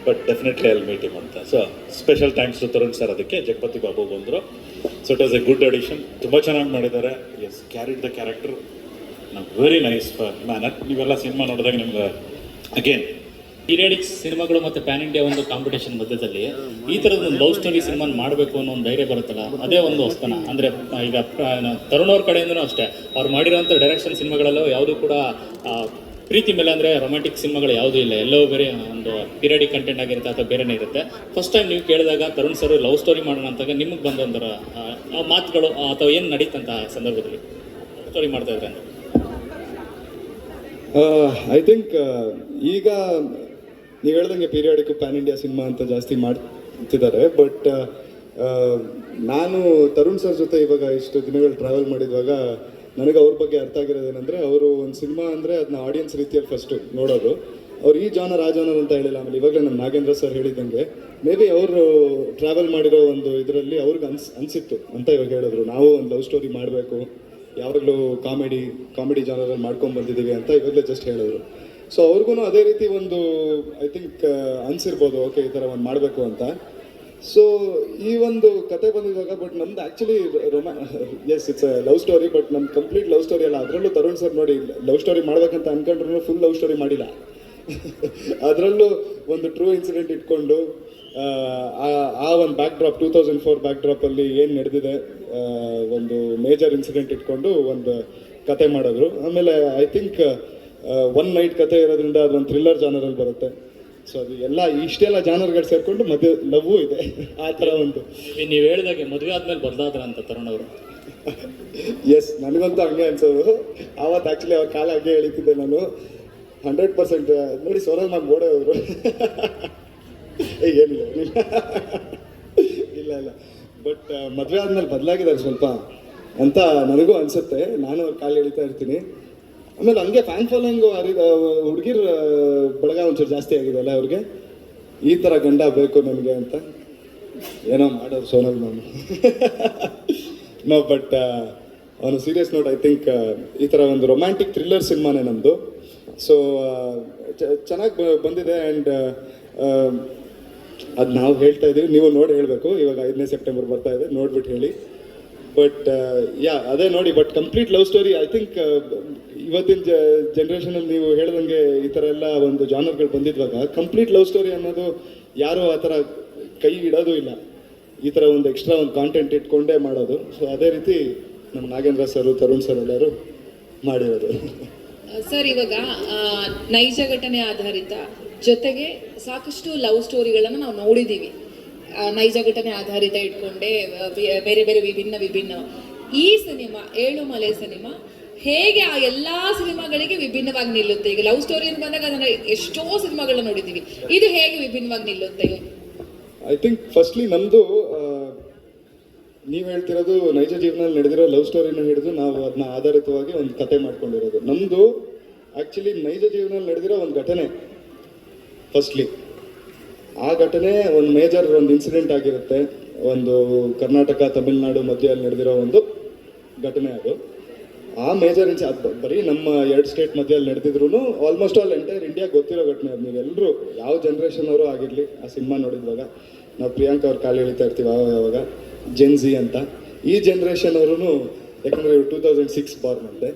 Speaker 5: but definitely I'll meet him ಅಂತ. So special thanks to Tarun sir, ಅದಕ್ಕೆ ಜಗಪತಿ ಬಾಬು ಬಂದರು. So it was a good audition, ತುಂಬ ಚೆನ್ನಾಗಿ ಮಾಡಿದ್ದಾರೆ. Yes, carried the character very nice manner. ನೀವೆಲ್ಲ ಸಿನಿಮಾ ನೋಡಿದಾಗ ನಿಮ್ಗೆ ಅಗೇನ್
Speaker 6: ಪೀರಿಯಡಿಕ್ಸ್ ಸಿನಿಮಾಗಳು ಮತ್ತು ಪ್ಯಾನ್ ಇಂಡಿಯಾ ಒಂದು ಕಾಂಪಿಟೇಷನ್ ಮಧ್ಯದಲ್ಲಿ ಈ ಥರದ ಒಂದು ಲವ್ ಸ್ಟೋರಿ ಸಿನಿಮಾ ಮಾಡಬೇಕು ಅನ್ನೋ ಒಂದು ಧೈರ್ಯ ಬರುತ್ತಲ್ಲ, ಅದೇ ಒಂದು ಹೊಸ್ತನ. ಅಂದರೆ ಈಗ ತರುಣ್ ಅವ್ರ ಕಡೆಯಿಂದನೂ ಅಷ್ಟೇ, ಅವ್ರು ಮಾಡಿರೋಂಥ ಡೈರೆಕ್ಷನ್ ಸಿನಿಮಾಗಳಲ್ಲೂ ಯಾವುದೂ ಕೂಡ ಪ್ರೀತಿ ಮೇಲೆ ಅಂದರೆ ರೊಮ್ಯಾಂಟಿಕ್ ಸಿನಿಮಾಗಳು ಯಾವುದೂ ಇಲ್ಲ, ಎಲ್ಲವೂ ಬೇರೆ ಒಂದು ಪೀರಿಯಡಿಕ್ ಕಂಟೆಂಟ್ ಆಗಿರುತ್ತೆ ಅಥವಾ ಬೇರೆನೇ ಇರುತ್ತೆ. ಫಸ್ಟ್ ಟೈಮ್ ನೀವು ಕೇಳಿದಾಗ ತರುಣ್ ಸರ್ ಲವ್ ಸ್ಟೋರಿ ಮಾಡೋಣ ಅಂತಾಗ ನಿಮಗೆ ಬಂದಂಥರ ಮಾತುಗಳು ಅಥವಾ ಏನು ನಡೀತಂತ ಸಂದರ್ಭದಲ್ಲಿ ಸ್ಟೋರಿ ಮಾಡ್ತಾ ಇದ್ರೆ?
Speaker 2: ಐ ಥಿಂಕ್ ಈಗ ನೀವು ಹೇಳ್ದಂಗೆ ಪೀರಿಯಾಡಿಕ್ ಪ್ಯಾನ್ ಇಂಡಿಯಾ ಸಿನಿಮಾ ಅಂತ ಜಾಸ್ತಿ ಮಾಡ್ತಿದ್ದಾರೆ. ಬಟ್ ನಾನು ತರುಣ್ ಸರ್ ಜೊತೆ ಇವಾಗ ಇಷ್ಟು ದಿನಗಳು ಟ್ರಾವೆಲ್ ಮಾಡಿದಾಗ ನನಗೆ ಅವ್ರ ಬಗ್ಗೆ ಅರ್ಥ ಆಗಿರೋದೇನೆಂದರೆ, ಅವರು ಒಂದು ಸಿನಿಮಾ ಅಂದರೆ ಅದನ್ನ ಆಡಿಯನ್ಸ್ ರೀತಿಯಲ್ಲಿ ಫಸ್ಟು ನೋಡೋದು. ಅವ್ರು ಈ ಜಾನರ್ ಆ ಜಾನರ್ ಅಂತ ಹೇಳಿಲ್ಲ. ಆಮೇಲೆ ಇವಾಗಲೇ ನಮ್ಮ ನಾಗೇಂದ್ರ ಸರ್ ಹೇಳಿದಂಗೆ ಮೇ ಬಿ ಅವರು ಟ್ರಾವೆಲ್ ಮಾಡಿರೋ ಒಂದು ಇದರಲ್ಲಿ ಅವ್ರಿಗೆ ಅನಿಸಿತ್ತು ಅಂತ ಇವಾಗ ಹೇಳಿದ್ರು, ನಾವು ಒಂದು ಲವ್ ಸ್ಟೋರಿ ಮಾಡಬೇಕು, ಯಾವಾಗಲೂ ಕಾಮಿಡಿ ಜಾನರಲ್ಲಿ ಮಾಡ್ಕೊಂಡು ಬಂದಿದ್ದೀವಿ ಅಂತ ಇವಾಗಲೇ ಜಸ್ಟ್ ಹೇಳಿದ್ರು. ಸೊ ಅವ್ರಿಗೂ ಅದೇ ರೀತಿ ಒಂದು ಐ ಥಿಂಕ್ ಅನಿಸಿರ್ಬೋದು, ಓಕೆ ಈ ಥರ ಒಂದು ಮಾಡಬೇಕು ಅಂತ. ಸೊ ಈ ಒಂದು ಕತೆ ಬಂದಿದ್ದಾಗ, ಬಟ್ ನಮ್ದು actually yes it's love story, but ನಮ್ದು ಕಂಪ್ಲೀಟ್ ಲವ್ ಸ್ಟೋರಿ ಅಲ್ಲ. ಅದರಲ್ಲೂ ತರುಣ್ ಸರ್ ನೋಡಿ ಲವ್ ಸ್ಟೋರಿ ಮಾಡ್ಬೇಕಂತ ಅನ್ಕೊಂಡ್ರು ಫುಲ್ ಲವ್ ಸ್ಟೋರಿ ಮಾಡಿಲ್ಲ. ಅದರಲ್ಲೂ ಒಂದು ಟ್ರೂ ಇನ್ಸಿಡೆಂಟ್ ಇಟ್ಕೊಂಡು ಆ ಒಂದು ಬ್ಯಾಕ್ ಡ್ರಾಪ್ 2004 ಬ್ಯಾಕ್ ಡ್ರಾಪಲ್ಲಿ ಏನು ನಡೆದಿದೆ, ಒಂದು ಮೇಜರ್ ಇನ್ಸಿಡೆಂಟ್ ಇಟ್ಕೊಂಡು ಒಂದು ಕತೆ ಮಾಡಿದ್ರು. ಆಮೇಲೆ ಐ ಥಿಂಕ್ ಒನ್ ನೈಟ್ ಕತೆ ಇರೋದ್ರಿಂದ ಅದೊಂದು ಥ್ರಿಲ್ಲರ್ ಜಾನರಲ್ಲಿ ಬರುತ್ತೆ. ಸೊ ಅದು ಇಷ್ಟೆಲ್ಲ ಜಾನರ್ಗಳು ಸೇರಿಕೊಂಡು ಮಧ್ಯೆ ಲವ್ವು ಇದೆ, ಆ ಥರ ಒಂದು.
Speaker 6: ನೀವು ಹೇಳಿದಾಗೆ ಮದುವೆ ಆದ್ಮೇಲೆ ಬದಲಾದ್ರ ಅಂತ ತರುಣ್ ಅವರು?
Speaker 2: ಎಸ್, ನನಗಂತೂ ಹಂಗೆ ಅನ್ಸೋದು. ಆವತ್ತು ಆ್ಯಕ್ಚುಲಿ ಅವ್ರ ಕಾಲ ಹಂಗೆ ಹೇಳ್ತಿದ್ದೆ ನಾನು 100%. ನೋಡಿ ಸೋನಲ್ ಮ್ಯಾಮ್ ಓಡೇ ಹೋದ್ರು. ಏನಿಲ್ಲ ಇಲ್ಲ ಬಟ್ ಮದುವೆ ಆದ್ಮೇಲೆ ಬದಲಾಗಿದ್ದಾರೆ ಸ್ವಲ್ಪ ಅಂತ ನನಗೂ ಅನಿಸುತ್ತೆ. ನಾನು ಅವ್ರ ಕಾಲು ಎಳಿತಾ ಇರ್ತೀನಿ. ಆಮೇಲೆ ಹಂಗೆ ಫ್ಯಾನ್ ಫಾಲೋಯಿಂಗು ಹುಡುಗಿರ ಬಳಗ ಒಂಚೂರು ಜಾಸ್ತಿ ಆಗಿದೆ ಅಲ್ಲ ಅವ್ರಿಗೆ, ಈ ಥರ ಗಂಡ ಬೇಕು ನನಗೆ ಅಂತ ಏನೋ ಮಾಡೋರು ಸೋನಲ್ ಮ್ಯಾಮ್. ನೋ ಬಟ್ ಅವನು ಸೀರಿಯಸ್ ನೋಟ್, ಐ ಥಿಂಕ್ ಈ ಥರ ಒಂದು ರೊಮ್ಯಾಂಟಿಕ್ ಥ್ರಿಲ್ಲರ್ ಸಿನಿಮಾನೇ ನಮ್ಮದು. ಸೊ ಚೆನ್ನಾಗಿ ಬಂದಿದೆ. ಆ್ಯಂಡ್ ಅದು ನಾವು ಹೇಳ್ತಾ ಇದ್ದೀವಿ, ನೀವು ನೋಡಿ ಹೇಳಬೇಕು. ಇವಾಗ 5ನೇ ಸೆಪ್ಟೆಂಬರ್ ಬರ್ತಾ ಇದೆ, ನೋಡ್ಬಿಟ್ಟು ಹೇಳಿ. ಬಟ್ ಅದೇ ನೋಡಿ. But complete love story I think ಇವತ್ತಿನ ಜನ್ರೇಷನಲ್ಲಿ ನೀವು ಹೇಳ್ದಂಗೆ ಈ ಥರ ಎಲ್ಲ ಒಂದು ಜಾನರ್ಗಳು ಬಂದಿದ್ವಾಗ ಕಂಪ್ಲೀಟ್ ಲವ್ ಸ್ಟೋರಿ ಅನ್ನೋದು ಯಾರೂ ಆ ಥರ ಕೈ ಇಡೋದು ಇಲ್ಲ. ಈ ಥರ ಒಂದು ಎಕ್ಸ್ಟ್ರಾ ಒಂದು ಕಾಂಟೆಂಟ್ ಇಟ್ಕೊಂಡೇ ಮಾಡೋದು. ಸೊ ಅದೇ ರೀತಿ ನಮ್ಮ ನಾಗೇಂದ್ರ ಸರ್, ತರುಣ್ ಸರ್ ಎಲ್ಲರೂ ಮಾಡಿರೋದು.
Speaker 7: ಸರ್, ಇವಾಗ ನೈಜ ಘಟನೆ ಆಧಾರಿತ ಜೊತೆಗೆ ಸಾಕಷ್ಟು ಲವ್ ಸ್ಟೋರಿಗಳನ್ನು ನಾವು ನೋಡಿದ್ದೀವಿ. ನೈಜ ಘಟನೆ ಆಧಾರಿತ ಇಟ್ಕೊಂಡೆ ಬೇರೆ ಬೇರೆ ವಿಭಿನ್ನ ಈ ಸಿನಿಮಾ ಏಳುಮಲೆ ಸಿನಿಮಾ ಹೇಗೆ ಆ ಎಲ್ಲ ಸಿನಿಮಾಗಳಿಗೆ ವಿಭಿನ್ನವಾಗಿ ನಿಲ್ಲುತ್ತೆ? ಈಗ ಲವ್ ಸ್ಟೋರಿ ಅಂತ ಬಂದಾಗ ಅದನ್ನ ಎಷ್ಟೋ ಸಿನಿಮಾಗಳನ್ನ ನೋಡಿದ್ದೀವಿ, ಇದು ಹೇಗೆ ವಿಭಿನ್ನವಾಗಿ ನಿಲ್ಲುತ್ತೆ?
Speaker 2: ಐ ಥಿಂಕ್ ಫಸ್ಟ್ಲಿ ನಮ್ಮದು ನೀವು ಹೇಳ್ತಿರೋದು ನೈಜ ಜೀವನದಲ್ಲಿ ನಡೆದಿರೋ ಲವ್ ಸ್ಟೋರಿನ ಹಿಡಿದು ನಾವು ಅದನ್ನ ಆಧಾರಿತವಾಗಿ ಒಂದು ಕತೆ ಮಾಡ್ಕೊಂಡಿರೋದು. ನಮ್ಮದು ಆ್ಯಕ್ಚುಲಿ ನೈಜ ಜೀವನದಲ್ಲಿ ನಡೆದಿರೋ ಒಂದು ಘಟನೆ. ಫಸ್ಟ್ಲಿ ಆ ಘಟನೆ ಒಂದು ಮೇಜರ್ ಒಂದು ಇನ್ಸಿಡೆಂಟ್ ಆಗಿರುತ್ತೆ. ಒಂದು ಕರ್ನಾಟಕ ತಮಿಳ್ನಾಡು ಮಧ್ಯದಲ್ಲಿ ನಡೆದಿರೋ ಒಂದು ಘಟನೆ ಅದು. ಆ ಮೇಜರ್ ಅದು ಬರೀ ನಮ್ಮ 2 ಸ್ಟೇಟ್ ಮಧ್ಯದಲ್ಲಿ ನಡೆದಿದ್ರು ಆಲ್ಮೋಸ್ಟ್ ಆಲ್ ಎಂಟೈರ್ ಇಂಡಿಯಾ ಗೊತ್ತಿರೋ ಘಟನೆ ಅದು. ನೀವೆಲ್ಲರೂ ಯಾವ ಜನ್ರೇಷನ್ ಅವರು ಆಗಿರಲಿ ಆ ಸಿನಿಮಾ ನೋಡಿದ್ವಾಗ, ನಾವು ಪ್ರಿಯಾಂಕಾ ಅವ್ರ ಕಾಲು ಎಳಿತಾ ಇರ್ತೀವಿ ಆವಾಗ ಜೆನ್ಜಿ ಅಂತ. ಈ ಜನ್ರೇಷನ್ ಅವರು, ಯಾಕಂದರೆ ಇವರು 2006 ಬಾರ್ನ್ ಅಂತೆ.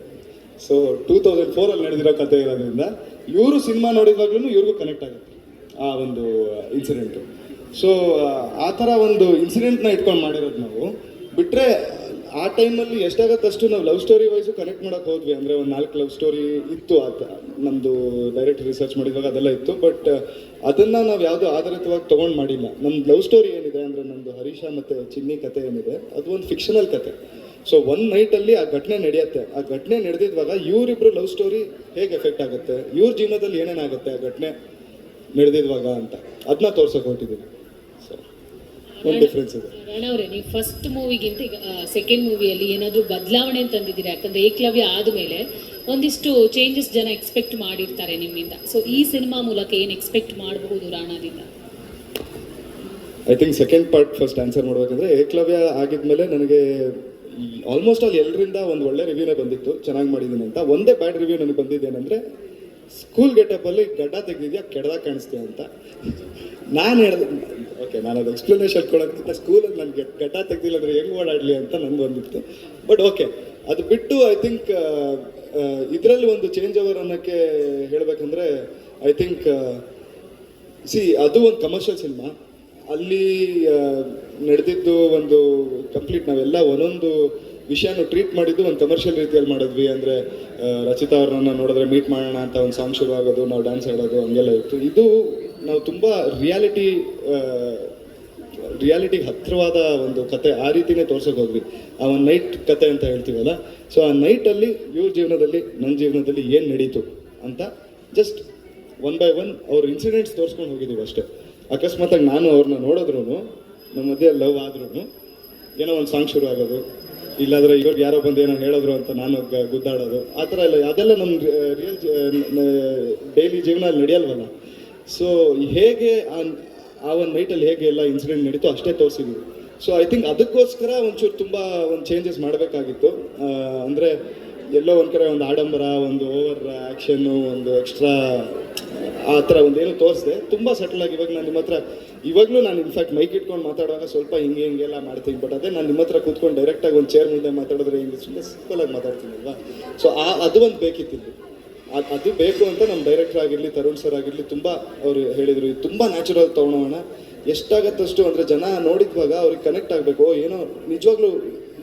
Speaker 2: ಸೊ 2004 ನಡೆದಿರೋ ಕತೆ ಇರೋದ್ರಿಂದ ಇವರು ಸಿನಿಮಾ ನೋಡಿದಾಗ್ಲೂ ಇವ್ರಿಗೂ ಕನೆಕ್ಟ್ ಆಗುತ್ತೆ ಆ ಒಂದು ಇನ್ಸಿಡೆಂಟು. ಸೊ ಆ ಥರ ಒಂದು ಇನ್ಸಿಡೆಂಟ್ನ ಇಟ್ಕೊಂಡು ಮಾಡಿರೋದು ನಾವು. ಬಿಟ್ಟರೆ ಆ ಟೈಮಲ್ಲಿ ಎಷ್ಟಾಗತ್ತಷ್ಟು ನಾವು ಲವ್ ಸ್ಟೋರಿ ವೈಸು ಕನೆಕ್ಟ್ ಮಾಡೋಕೆ ಹೋದ್ವಿ. ಅಂದರೆ ಒಂದು 4 ಲವ್ ಸ್ಟೋರಿ ಇತ್ತು ನಮ್ಮದು ಡೈರೆಕ್ಟ್ ರಿಸರ್ಚ್ ಮಾಡಿದಾಗ ಅದೆಲ್ಲ ಇತ್ತು. ಬಟ್ ಅದನ್ನು ನಾವು ಯಾವುದೋ ಆಧಾರಿತವಾಗಿ ತೊಗೊಂಡು ಮಾಡಿಲ್ಲ. ನಮ್ದು ಲವ್ ಸ್ಟೋರಿ ಏನಿದೆ ಅಂದರೆ ನಮ್ಮದು ಹರೀಶ ಮತ್ತು ಚಿನ್ನಿ ಕತೆ ಏನಿದೆ ಅದು ಒಂದು ಫಿಕ್ಷನಲ್ ಕತೆ. ಸೊ ಒಂದು ನೈಟಲ್ಲಿ ಆ ಘಟನೆ ನಡೆಯುತ್ತೆ. ಆ ಘಟನೆ ನಡೆದಿದ್ದಾಗ ಇವರಿಬ್ಬರು ಲವ್ ಸ್ಟೋರಿ ಹೇಗೆ ಎಫೆಕ್ಟ್ ಆಗುತ್ತೆ, ಇವ್ರ ಜೀವನದಲ್ಲಿ ಏನೇನಾಗುತ್ತೆ ಆ ಘಟನೆ ನಡೆದಿದ್ವಾಗ ಅಂತ ಅದನ್ನ ತೋರ್ಸೋಕೆ ಹೊರಟಿದ್ದೀನಿ. ಸೊ ಒಂದು ಡಿಫ್ರೆನ್ಸ್ ಇದೆ.
Speaker 8: ಅವರೇ, ನೀವು ಫಸ್ಟ್ ಮೂವಿಗಿಂತ ಈಗ ಸೆಕೆಂಡ್ ಮೂವಿಯಲ್ಲಿ ಏನಾದರೂ ಬದಲಾವಣೆ ತಂದಿದ್ದೀರಾ? ಯಾಕಂದರೆ ಏಕಲವ್ಯ ಆದಮೇಲೆ ಒಂದಿಷ್ಟು ಚೇಂಜಸ್ ಜನ ಎಕ್ಸ್ಪೆಕ್ಟ್ ಮಾಡಿರ್ತಾರೆ ನಿಮ್ಮಿಂದ. ಸೊ ಈ ಸಿನಿಮಾ ಮೂಲಕ ಏನು ಎಕ್ಸ್ಪೆಕ್ಟ್ ಮಾಡಬಹುದು ರಾಣಾದಿಂದ?
Speaker 2: I think second part first answer ಮಾಡಬೇಕಂದ್ರೆ, ಏಕಲವ್ಯ ಆಗಿದ್ಮೇಲೆ ನನಗೆ ಆಲ್ಮೋಸ್ಟ್ ಆಲ್ ಎಲ್ಲರಿಂದ ಒಂದು ಒಳ್ಳೆ ರಿವ್ಯೂನೇ ಬಂದಿತ್ತು, ಚೆನ್ನಾಗಿ ಮಾಡಿದ್ದೀನಿ ಅಂತ. ಒಂದೇ ಬ್ಯಾಡ್ ರಿವ್ಯೂ ನನಗೆ ಬಂದಿದ್ದೇನೆಂದರೆ, ಸ್ಕೂಲ್ ಗೆಟಪ್ಪಲ್ಲಿ ಗಡ್ಡ ತೆಗೆದಿದ್ಯಾ ಕೆಡ್ದಾಗ ಕಾಣಿಸ್ತೀಯ ಅಂತ. ನಾನು ಹೇಳಿದೆ, ಓಕೆ ನಾನು ಅದು ಎಕ್ಸ್ಪ್ಲನೇಷನ್ ಕೊಡೋದಕ್ಕಿಂತ ಸ್ಕೂಲಲ್ಲಿ ನನಗೆ ಗಡ್ಡ ತೆಗ್ದಿಲ್ಲ ಅಂದರೆ ಹೆಂಗೆ ಓಡಾಡಲಿ ಅಂತ ನನಗೆ ಬಂದಿತ್ತು. ಬಟ್ ಓಕೆ, ಅದು ಬಿಟ್ಟು ಐ ಥಿಂಕ್ ಇದರಲ್ಲಿ ಒಂದು ಚೇಂಜ್ ಓವರ್ ಅನ್ನೋಕ್ಕೆ ಹೇಳಬೇಕಂದ್ರೆ, ಐ ಥಿಂಕ್ ಅದು ಒಂದು ಕಮರ್ಷಿಯಲ್ ಸಿನಿಮಾ. ಅಲ್ಲಿ ನಡೆದಿದ್ದು ಒಂದು ಕಂಪ್ಲೀಟ್ ನಾವೆಲ್ಲ ಒಂದೊಂದು ವಿಷಯನೂ ಟ್ರೀಟ್ ಮಾಡಿದ್ದು ಒಂದು ಕಮರ್ಷಿಯಲ್ ರೀತಿಯಲ್ಲಿ ಮಾಡಿದ್ವಿ. ಅಂದರೆ ರಚಿತಾ ಅವ್ರನ್ನ ನೋಡಿದ್ರೆ ಮೀಟ್ ಮಾಡೋಣ ಅಂತ ಒಂದು ಸಾಂಗ್ ಶುರು ಆಗೋದು, ನಾವು ಡ್ಯಾನ್ಸ್ ಆಡೋದು, ಹಂಗೆಲ್ಲ ಇತ್ತು. ಇದು ನಾವು ತುಂಬ ರಿಯಾಲಿಟಿಗೆ ಹತ್ತಿರವಾದ ಒಂದು ಕತೆ, ಆ ರೀತಿನೇ ತೋರ್ಸೋಕೆ ಹೋದ್ವಿ. ಆ ಒಂದು ನೈಟ್ ಕತೆ ಅಂತ ಹೇಳ್ತೀವಲ್ಲ, ಸೊ ಆ ನೈಟಲ್ಲಿ ಇವ್ರ ಜೀವನದಲ್ಲಿ ನನ್ನ ಜೀವನದಲ್ಲಿ ಏನು ನಡೀತು ಅಂತ ಜಸ್ಟ್ 1 by 1 ಅವ್ರ ಇನ್ಸಿಡೆಂಟ್ಸ್ ತೋರಿಸ್ಕೊಂಡು ಹೋಗಿದ್ದೀವಿ ಅಷ್ಟೇ. ಅಕಸ್ಮಾತಾಗಿ ನಾನು ಅವ್ರನ್ನ ನೋಡಿದ್ರು, ನಮ್ಮ ಮಧ್ಯೆ ಲವ್ ಆದ್ರೂ ಏನೋ ಒಂದು ಸಾಂಗ್ ಶುರು ಆಗೋದು, ಇಲ್ಲಾಂದರೆ ಇವ್ರಿಗೆ ಯಾರೋ ಬಂದು ಏನೋ ಹೇಳಿದ್ರು ಅಂತ ನಾನು ಗುದ್ದಾಡೋದು, ಆ ಥರ ಎಲ್ಲ ಅದೆಲ್ಲ ನಮ್ಮ ರಿಯಲ್ ಡೈಲಿ ಜೀವನದಲ್ಲಿ ನಡೆಯಲ್ವಲ್ಲ. ಸೊ ಹೇಗೆ ಆ ಒಂದು ನೈಟಲ್ಲಿ ಹೇಗೆ ಎಲ್ಲ ಇನ್ಸಿಡೆಂಟ್ ನಡೀತು ಅಷ್ಟೇ ತೋರಿಸಿದ್ವಿ. ಸೊ ಐ ಥಿಂಕ್ ಅದಕ್ಕೋಸ್ಕರ ಒಂಚೂರು ತುಂಬ ಒಂದು ಚೇಂಜಸ್ ಮಾಡಬೇಕಾಗಿತ್ತು. ಅಂದರೆ ಎಲ್ಲೋ ಒಂದು ಕಡೆ ಒಂದು ಆಡಂಬರ, ಒಂದು ಓವರ್ ಆ್ಯಕ್ಷನ್ನು, ಒಂದು ಎಕ್ಸ್ಟ್ರಾ ಆ ಥರ ಒಂದೇನು ತೋರಿಸಿದೆ. ತುಂಬ ಸಟಲಾಗಿ ಇವಾಗ ನಾನು ನಿಮ್ಮ ಹತ್ರ ಇವಾಗಲೂ ನಾನು ಇನ್ಫ್ಯಾಕ್ಟ್ ಮೈಕ್ ಇಟ್ಕೊಂಡು ಮಾತಾಡುವಾಗ ಸ್ವಲ್ಪ ಹಿಂಗೆಲ್ಲ ಮಾಡ್ತೀನಿ. ಬಟ್ ಅದೇ ನಾನು ನಿಮ್ಮ ಹತ್ರ ಕೂತ್ಕೊಂಡು ಡೈರೆಕ್ಟಾಗಿ ಒಂದು ಚೇರ್ ಮುಂದೆ ಮಾತಾಡಿದ್ರೆ ಹಿಂಗೆ ಸುಮ್ಮನೆ ಸಿಂಪಲಾಗಿ ಮಾತಾಡ್ತೀನಿ ಅಲ್ವಾ. ಸೊ ಅದು ಒಂದು ಬೇಕಿತ್ತಿದ್ದು, ಅದು ಬೇಕು ಅಂತ ನಮ್ಮ ಡೈರೆಕ್ಟರ್ ಆಗಿರಲಿ, ತರುಣ್ ಸರ್ ಆಗಿರಲಿ ತುಂಬ ಅವರು ಹೇಳಿದರು, ಇದು ತುಂಬ ನ್ಯಾಚುರಲ್ ತೊಗೊಳೋಣ, ಎಷ್ಟಾಗತ್ತಷ್ಟು. ಅಂದರೆ ಜನ ನೋಡಿದ್ವಾಗ ಅವ್ರಿಗೆ ಕನೆಕ್ಟ್ ಆಗಬೇಕು, ಏನೋ ನಿಜವಾಗ್ಲೂ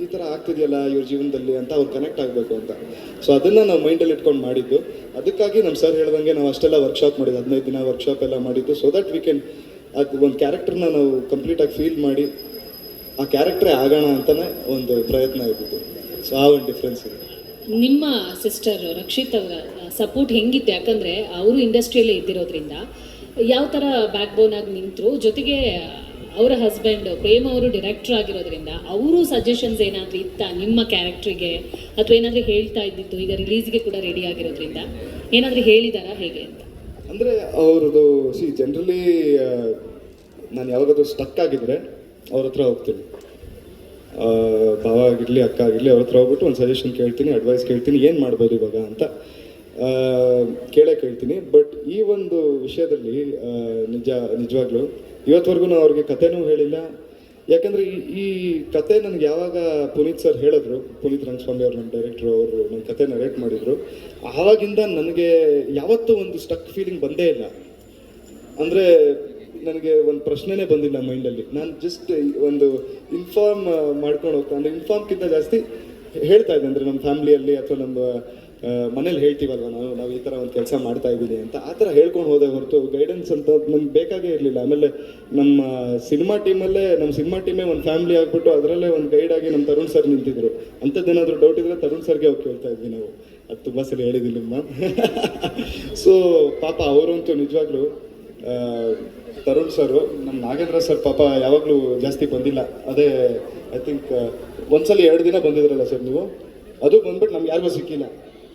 Speaker 2: ಈ ಥರ ಆಗ್ತಿದೆಯಲ್ಲ ಇವ್ರ ಜೀವನದಲ್ಲಿ ಅಂತ ಅವ್ರು ಕನೆಕ್ಟ್ ಆಗಬೇಕು ಅಂತ. ಸೊ ಅದನ್ನು ನಾವು ಮೈಂಡಲ್ಲಿ ಇಟ್ಕೊಂಡು ಮಾಡಿದ್ದು. ಅದಕ್ಕಾಗಿ ನಮ್ಮ ಸರ್ ಹೇಳ್ದಂಗೆ ನಾವು ಅಷ್ಟೆಲ್ಲ ವರ್ಕ್ಶಾಪ್ ಮಾಡಿದ್ದು, 15 ದಿನ ವರ್ಕ್ಶಾಪ್ ಎಲ್ಲ ಮಾಡಿದ್ದು. ಸೊ ದಟ್ ವಿ ಕ್ಯಾನ್ ಅದು ಒಂದು ಕ್ಯಾರೆಕ್ಟರ್ನ ನಾವು ಕಂಪ್ಲೀಟಾಗಿ ಫೀಲ್ ಮಾಡಿ ಆ ಕ್ಯಾರೆಕ್ಟ್ರೇ ಆಗೋಣ ಅಂತಲೇ ಒಂದು ಪ್ರಯತ್ನ ಇದ್ದಿದ್ದು. ಸೊ ಆ ಒಂದು ಡಿಫ್ರೆನ್ಸ್ ಇದೆ.
Speaker 8: ನಿಮ್ಮ ಸಿಸ್ಟರ್ ರಕ್ಷಿತ್ ಅವರ ಸಪೋರ್ಟ್ ಹೆಂಗಿತ್ತು? ಯಾಕಂದರೆ ಅವರು ಇಂಡಸ್ಟ್ರಿಯಲ್ಲೇ ಇದ್ದಿರೋದ್ರಿಂದ ಯಾವ ಥರ ಬ್ಯಾಕ್ ಬೋನ್ ಆಗಿ ನಿಂತರು, ಜೊತೆಗೆ ಅವರ ಹಸ್ಬೆಂಡ್ ಪ್ರೇಮ್ ಅವರು ಡೈರೆಕ್ಟರ್ ಆಗಿರೋದ್ರಿಂದ ಅವರು ಸಜೆಷನ್ಸ್ ಏನಾದರೂ ಇತ್ತಾ ನಿಮ್ಮ ಕ್ಯಾರೆಕ್ಟ್ರಿಗೆ, ಅಥವಾ ಏನಾದರೂ ಹೇಳ್ತಾ ಇದ್ದಿದ್ದು? ಈಗ ರಿಲೀಸ್ಗೆ ಕೂಡ ರೆಡಿ ಆಗಿರೋದ್ರಿಂದ ಏನಾದರೂ ಹೇಳಿದಾರಾ ಹೇಗೆ ಅಂತ?
Speaker 2: ಅಂದರೆ ಅವ್ರದ್ದು ಜನರಲಿ ನಾನು ಯಾವಾಗಾದ್ರೂ ಸ್ಟಕ್ ಆಗಿದ್ರೆ ಅವ್ರ ಹತ್ರ ಹೋಗ್ತೀನಿ, ಭಾವ ಆಗಿರಲಿ, ಅಕ್ಕ ಆಗಿರಲಿ, ಅವ್ರ ಹತ್ರ ಹೋಗ್ಬಿಟ್ಟು ಒಂದು ಸಜೆಷನ್ ಕೇಳ್ತೀನಿ, ಅಡ್ವೈಸ್ ಕೇಳ್ತೀನಿ, ಏನು ಮಾಡ್ಬೋದು ಇವಾಗ ಅಂತ ಕೇಳ್ತೀನಿ. ಬಟ್ ಈ ಒಂದು ವಿಷಯದಲ್ಲಿ ನಿಜವಾಗ್ಲೂ ಇವತ್ತವರೆಗೂ ನಾವು ಅವ್ರಿಗೆ ಕಥೆನೂ ಹೇಳಿಲ್ಲ. ಯಾಕಂದರೆ ಈ ಕತೆ ನನಗೆ ಯಾವಾಗ ಪುನೀತ್ ಸರ್ ಹೇಳಿದ್ರು, ಪುನೀತ್ ರಂಗಸ್ವಾಮಿ ಅವ್ರು ನಮ್ಮ ಡೈರೆಕ್ಟ್ರು, ಅವರು ನನ್ನ ಕತೆ ನರೇಟ್ ಮಾಡಿದರು, ಆವಾಗಿಂದ ನನಗೆ ಯಾವತ್ತೂ ಒಂದು ಸ್ಟಕ್ ಫೀಲಿಂಗ್ ಬಂದೇ ಇಲ್ಲ. ಅಂದರೆ ನನಗೆ ಒಂದು ಪ್ರಶ್ನೆನೇ ಬಂದಿಲ್ಲ ಮೈಂಡಲ್ಲಿ. ನಾನು ಜಸ್ಟ್ ಒಂದು ಇನ್ಫಾರ್ಮ್ ಮಾಡ್ಕೊಂಡು ಹೋಗ್ತಾ, ಅಂದರೆ ಇನ್ಫಾರ್ಮ್ಗಿಂತ ಜಾಸ್ತಿ ಹೇಳ್ತಾ ಇದ್ದೆ. ಅಂದರೆ ನಮ್ಮ ಫ್ಯಾಮ್ಲಿಯಲ್ಲಿ ಅಥವಾ ನಮ್ಮ ಮನೇಲಿ ಹೇಳ್ತೀವಲ್ವ ನಾವು ಈ ಥರ ಒಂದು ಕೆಲಸ ಮಾಡ್ತಾ ಇದ್ದೀನಿ ಅಂತ, ಆ ಥರ ಹೇಳ್ಕೊಂಡು ಹೋದೆ ಹೊರತು ಗೈಡೆನ್ಸ್ ಅಂತ ನಮ್ಗೆ ಬೇಕಾಗೇ ಇರಲಿಲ್ಲ. ಆಮೇಲೆ ನಮ್ಮ ಸಿನಿಮಾ ಟೀಮೇ ಒಂದು ಫ್ಯಾಮ್ಲಿ ಆಗಿಬಿಟ್ಟು ಅದರಲ್ಲೇ ಒಂದು ಗೈಡ್ ಆಗಿ ನಮ್ಮ ತರುಣ್ ಸರ್ ನಿಂತಿದ್ರು. ಅಂಥದ್ದೇನಾದರೂ ಡೌಟ್ ಇದ್ದರೆ ತರುಣ್ ಸರ್ಗೆ ಹೋಗಿ ಕೇಳ್ತಾ ಇದ್ವಿ ನಾವು. ಅದು ತುಂಬ ಸರಿ ಹೇಳಿದ್ದೀನಿ ಮ್ಯಾಮ್. ಸೊ ಪಾಪ ಅವರಂತೂ ನಿಜವಾಗ್ಲೂ ತರುಣ್ ಸರು, ನಮ್ಮ ನಾಗೇಂದ್ರ ಸರ್ ಪಾಪ ಯಾವಾಗಲೂ ಜಾಸ್ತಿ ಬಂದಿಲ್ಲ. ಅದೇ ಐ ಥಿಂಕ್ ಒಂದ್ಸಲ 2 ದಿನ ಬಂದಿದ್ರಲ್ಲ ಸರ್ ನೀವು, ಅದು ಬಂದ್ಬಿಟ್ಟು ನಮ್ಗೆ ಯಾರಿಗೂ ಸಿಕ್ಕಿಲ್ಲ.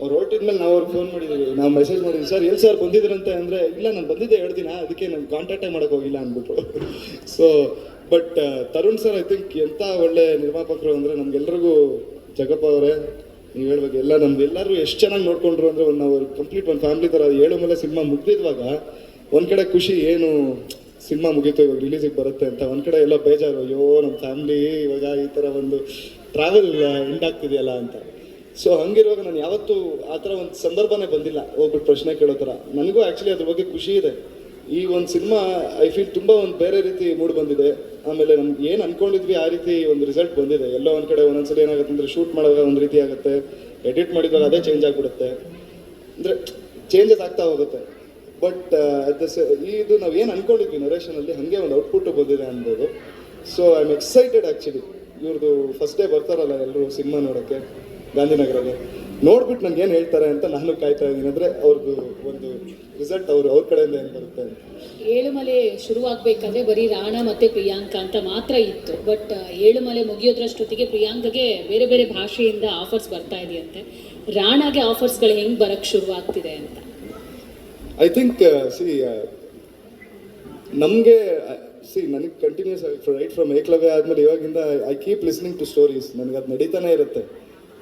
Speaker 2: ಅವ್ರು ಹೊರಟಿದ್ಮೇಲೆ ನಾವು ಅವ್ರಿಗೆ ಫೋನ್ ಮಾಡಿದ್ದೀವಿ, ನಾವು ಮೆಸೇಜ್ ಮಾಡಿದ್ವಿ, ಸರ್ ಎಲ್ಲಿ ಸರ್ ಬಂದಿದ್ರಂತೆ ಅಂದರೆ, ಇಲ್ಲ ನಾನು ಬಂದಿದ್ದೆ 2 ದಿನ, ಅದಕ್ಕೆ ನಾನು ಕಾಂಟ್ಯಾಕ್ಟೇ ಮಾಡೋಕ್ಕೆ ಹೋಗಿಲ್ಲ ಅಂದ್ಬಿಟ್ಟು. So but Tarun sir I think ಎಂಥ ಒಳ್ಳೆ ನಿರ್ಮಾಪಕರು ಅಂದರೆ, ನಮ್ಗೆಲ್ರಿಗೂ ಜಗಪ್ಪ ಅವರೇ ನೀವು ಹೇಳ್ಬೇಕು, ಎಲ್ಲ ನಮ್ಗೆಲ್ಲರೂ ಎಷ್ಟು ಚೆನ್ನಾಗಿ ನೋಡ್ಕೊಂಡ್ರು ಅಂದರೆ, ನಾವು ಕಂಪ್ಲೀಟ್ ಒಂದು ಫ್ಯಾಮಿಲಿ ಥರ. 7 ಮೇಲೆ ಸಿನಿಮಾ ಮುಗ್ದಿದ್ವಾಗ ಒಂದು ಕಡೆ ಖುಷಿ, ಏನು ಸಿನಿಮಾ ಮುಗೀತು ಇವಾಗ ರಿಲೀಸಿಗೆ ಬರುತ್ತೆ ಅಂತ, ಒಂದು ಕಡೆ ಎಲ್ಲ ಬೇಜಾರು, ಅಯ್ಯೋ ನಮ್ಮ ಫ್ಯಾಮ್ಲಿ ಇವಾಗ ಈ ಥರ ಒಂದು ಟ್ರಾವೆಲ್ ಎಂಡ್ ಆಗ್ತಿದೆಯಲ್ಲ ಅಂತ. ಸೊ ಹಂಗಿರುವಾಗ ನಾನು ಯಾವತ್ತೂ ಆ ಥರ ಒಂದು ಸಂದರ್ಭನೇ ಬಂದಿಲ್ಲ ಹೋಗ್ಬಿಟ್ಟು ಪ್ರಶ್ನೆ ಕೇಳೋ ಥರ. ನನಗೂ ಆ್ಯಕ್ಚುಲಿ ಅದ್ರ ಬಗ್ಗೆ ಖುಷಿ ಇದೆ. ಈ ಒಂದು ಸಿನಿಮಾ ಐ ಫೀಲ್ ತುಂಬ ಒಂದು ಬೇರೆ ರೀತಿ ಮೂಡ್ ಬಂದಿದೆ. ಆಮೇಲೆ ನಮ್ಗೆ ಏನು ಅಂದ್ಕೊಂಡಿದ್ವಿ ಆ ರೀತಿ ಒಂದು ರಿಸಲ್ಟ್ ಬಂದಿದೆ. ಎಲ್ಲೋ ಒಂದು ಕಡೆ ಒಂದೊಂದ್ಸಲ ಏನಾಗುತ್ತೆ ಅಂದರೆ, ಶೂಟ್ ಮಾಡುವಾಗ ಒಂದು ರೀತಿ ಆಗುತ್ತೆ, ಎಡಿಟ್ ಮಾಡಿದಾಗ ಅದೇ ಚೇಂಜ್ ಆಗಿಬಿಡುತ್ತೆ, ಅಂದರೆ ಚೇಂಜಸ್ ಆಗ್ತಾ ಹೋಗುತ್ತೆ. ಬಟ್ ಇದು ನಾವು ಏನು ಅಂದ್ಕೊಂಡಿದ್ವಿ ನರೇಷನಲ್ಲಿ, ಹಾಗೆ ಒಂದು ಔಟ್ಪುಟ್ ಬಂದಿದೆ ಅನ್ಬೋದು. So I am excited actually. ಇವ್ರದ್ದು ಫಸ್ಟ್ ಡೇ ಬರ್ತಾರಲ್ಲ ಎಲ್ಲರೂ ಸಿನಿಮಾ ನೋಡೋಕ್ಕೆ ಗಾಂಧಿನಗರಗೆ, ನೋಡ್ಬಿಟ್ಟು ನಂಗೆ ಏನು ಹೇಳ್ತಾರೆ ಅಂತ ನಾನು ಕಾಯ್ತಾ ಇದ್ದೀನಿ. ಅಂದರೆ ಅವ್ರದ್ದು ಒಂದು ರಿಸಲ್ಟ್ ಅವ್ರ ಕಡೆಯಿಂದ ಏನು ಬರುತ್ತೆ ಅಂತ.
Speaker 8: ಏಳುಮಲೆ ಶುರುವಾಗಬೇಕಾದ್ರೆ ಬರೀ ರಾಣಾ ಮತ್ತು ಪ್ರಿಯಾಂಕಾ ಅಂತ ಮಾತ್ರ ಇತ್ತು. ಬಟ್ ಏಳುಮಲೆ ಮುಗಿಯೋದ್ರಷ್ಟೊತ್ತಿಗೆ ಪ್ರಿಯಾಂಕಾಗೆ ಬೇರೆ ಬೇರೆ ಭಾಷೆಯಿಂದ ಆಫರ್ಸ್ ಬರ್ತಾ ಇದೆಯಂತೆ. ರಾಣಾಗೆ ಆಫರ್ಸ್ಗಳು ಹೆಂಗೆ ಬರೋಕ್ಕೆ ಶುರುವಾಗ್ತಿದೆ ಅಂತ?
Speaker 2: ಐ ಥಿಂಕ್ ನಮಗೆ ನನಗೆ ಕಂಟಿನ್ಯೂಸ್ ರೈಟ್ ಫ್ರಮ್ ಏಕಲವ್ಯ ಆದಮೇಲೆ ಇವಾಗಿಂದ I keep listening to stories. ನನಗೆ ಅದು ನಡೀತಾನೆ ಇರುತ್ತೆ,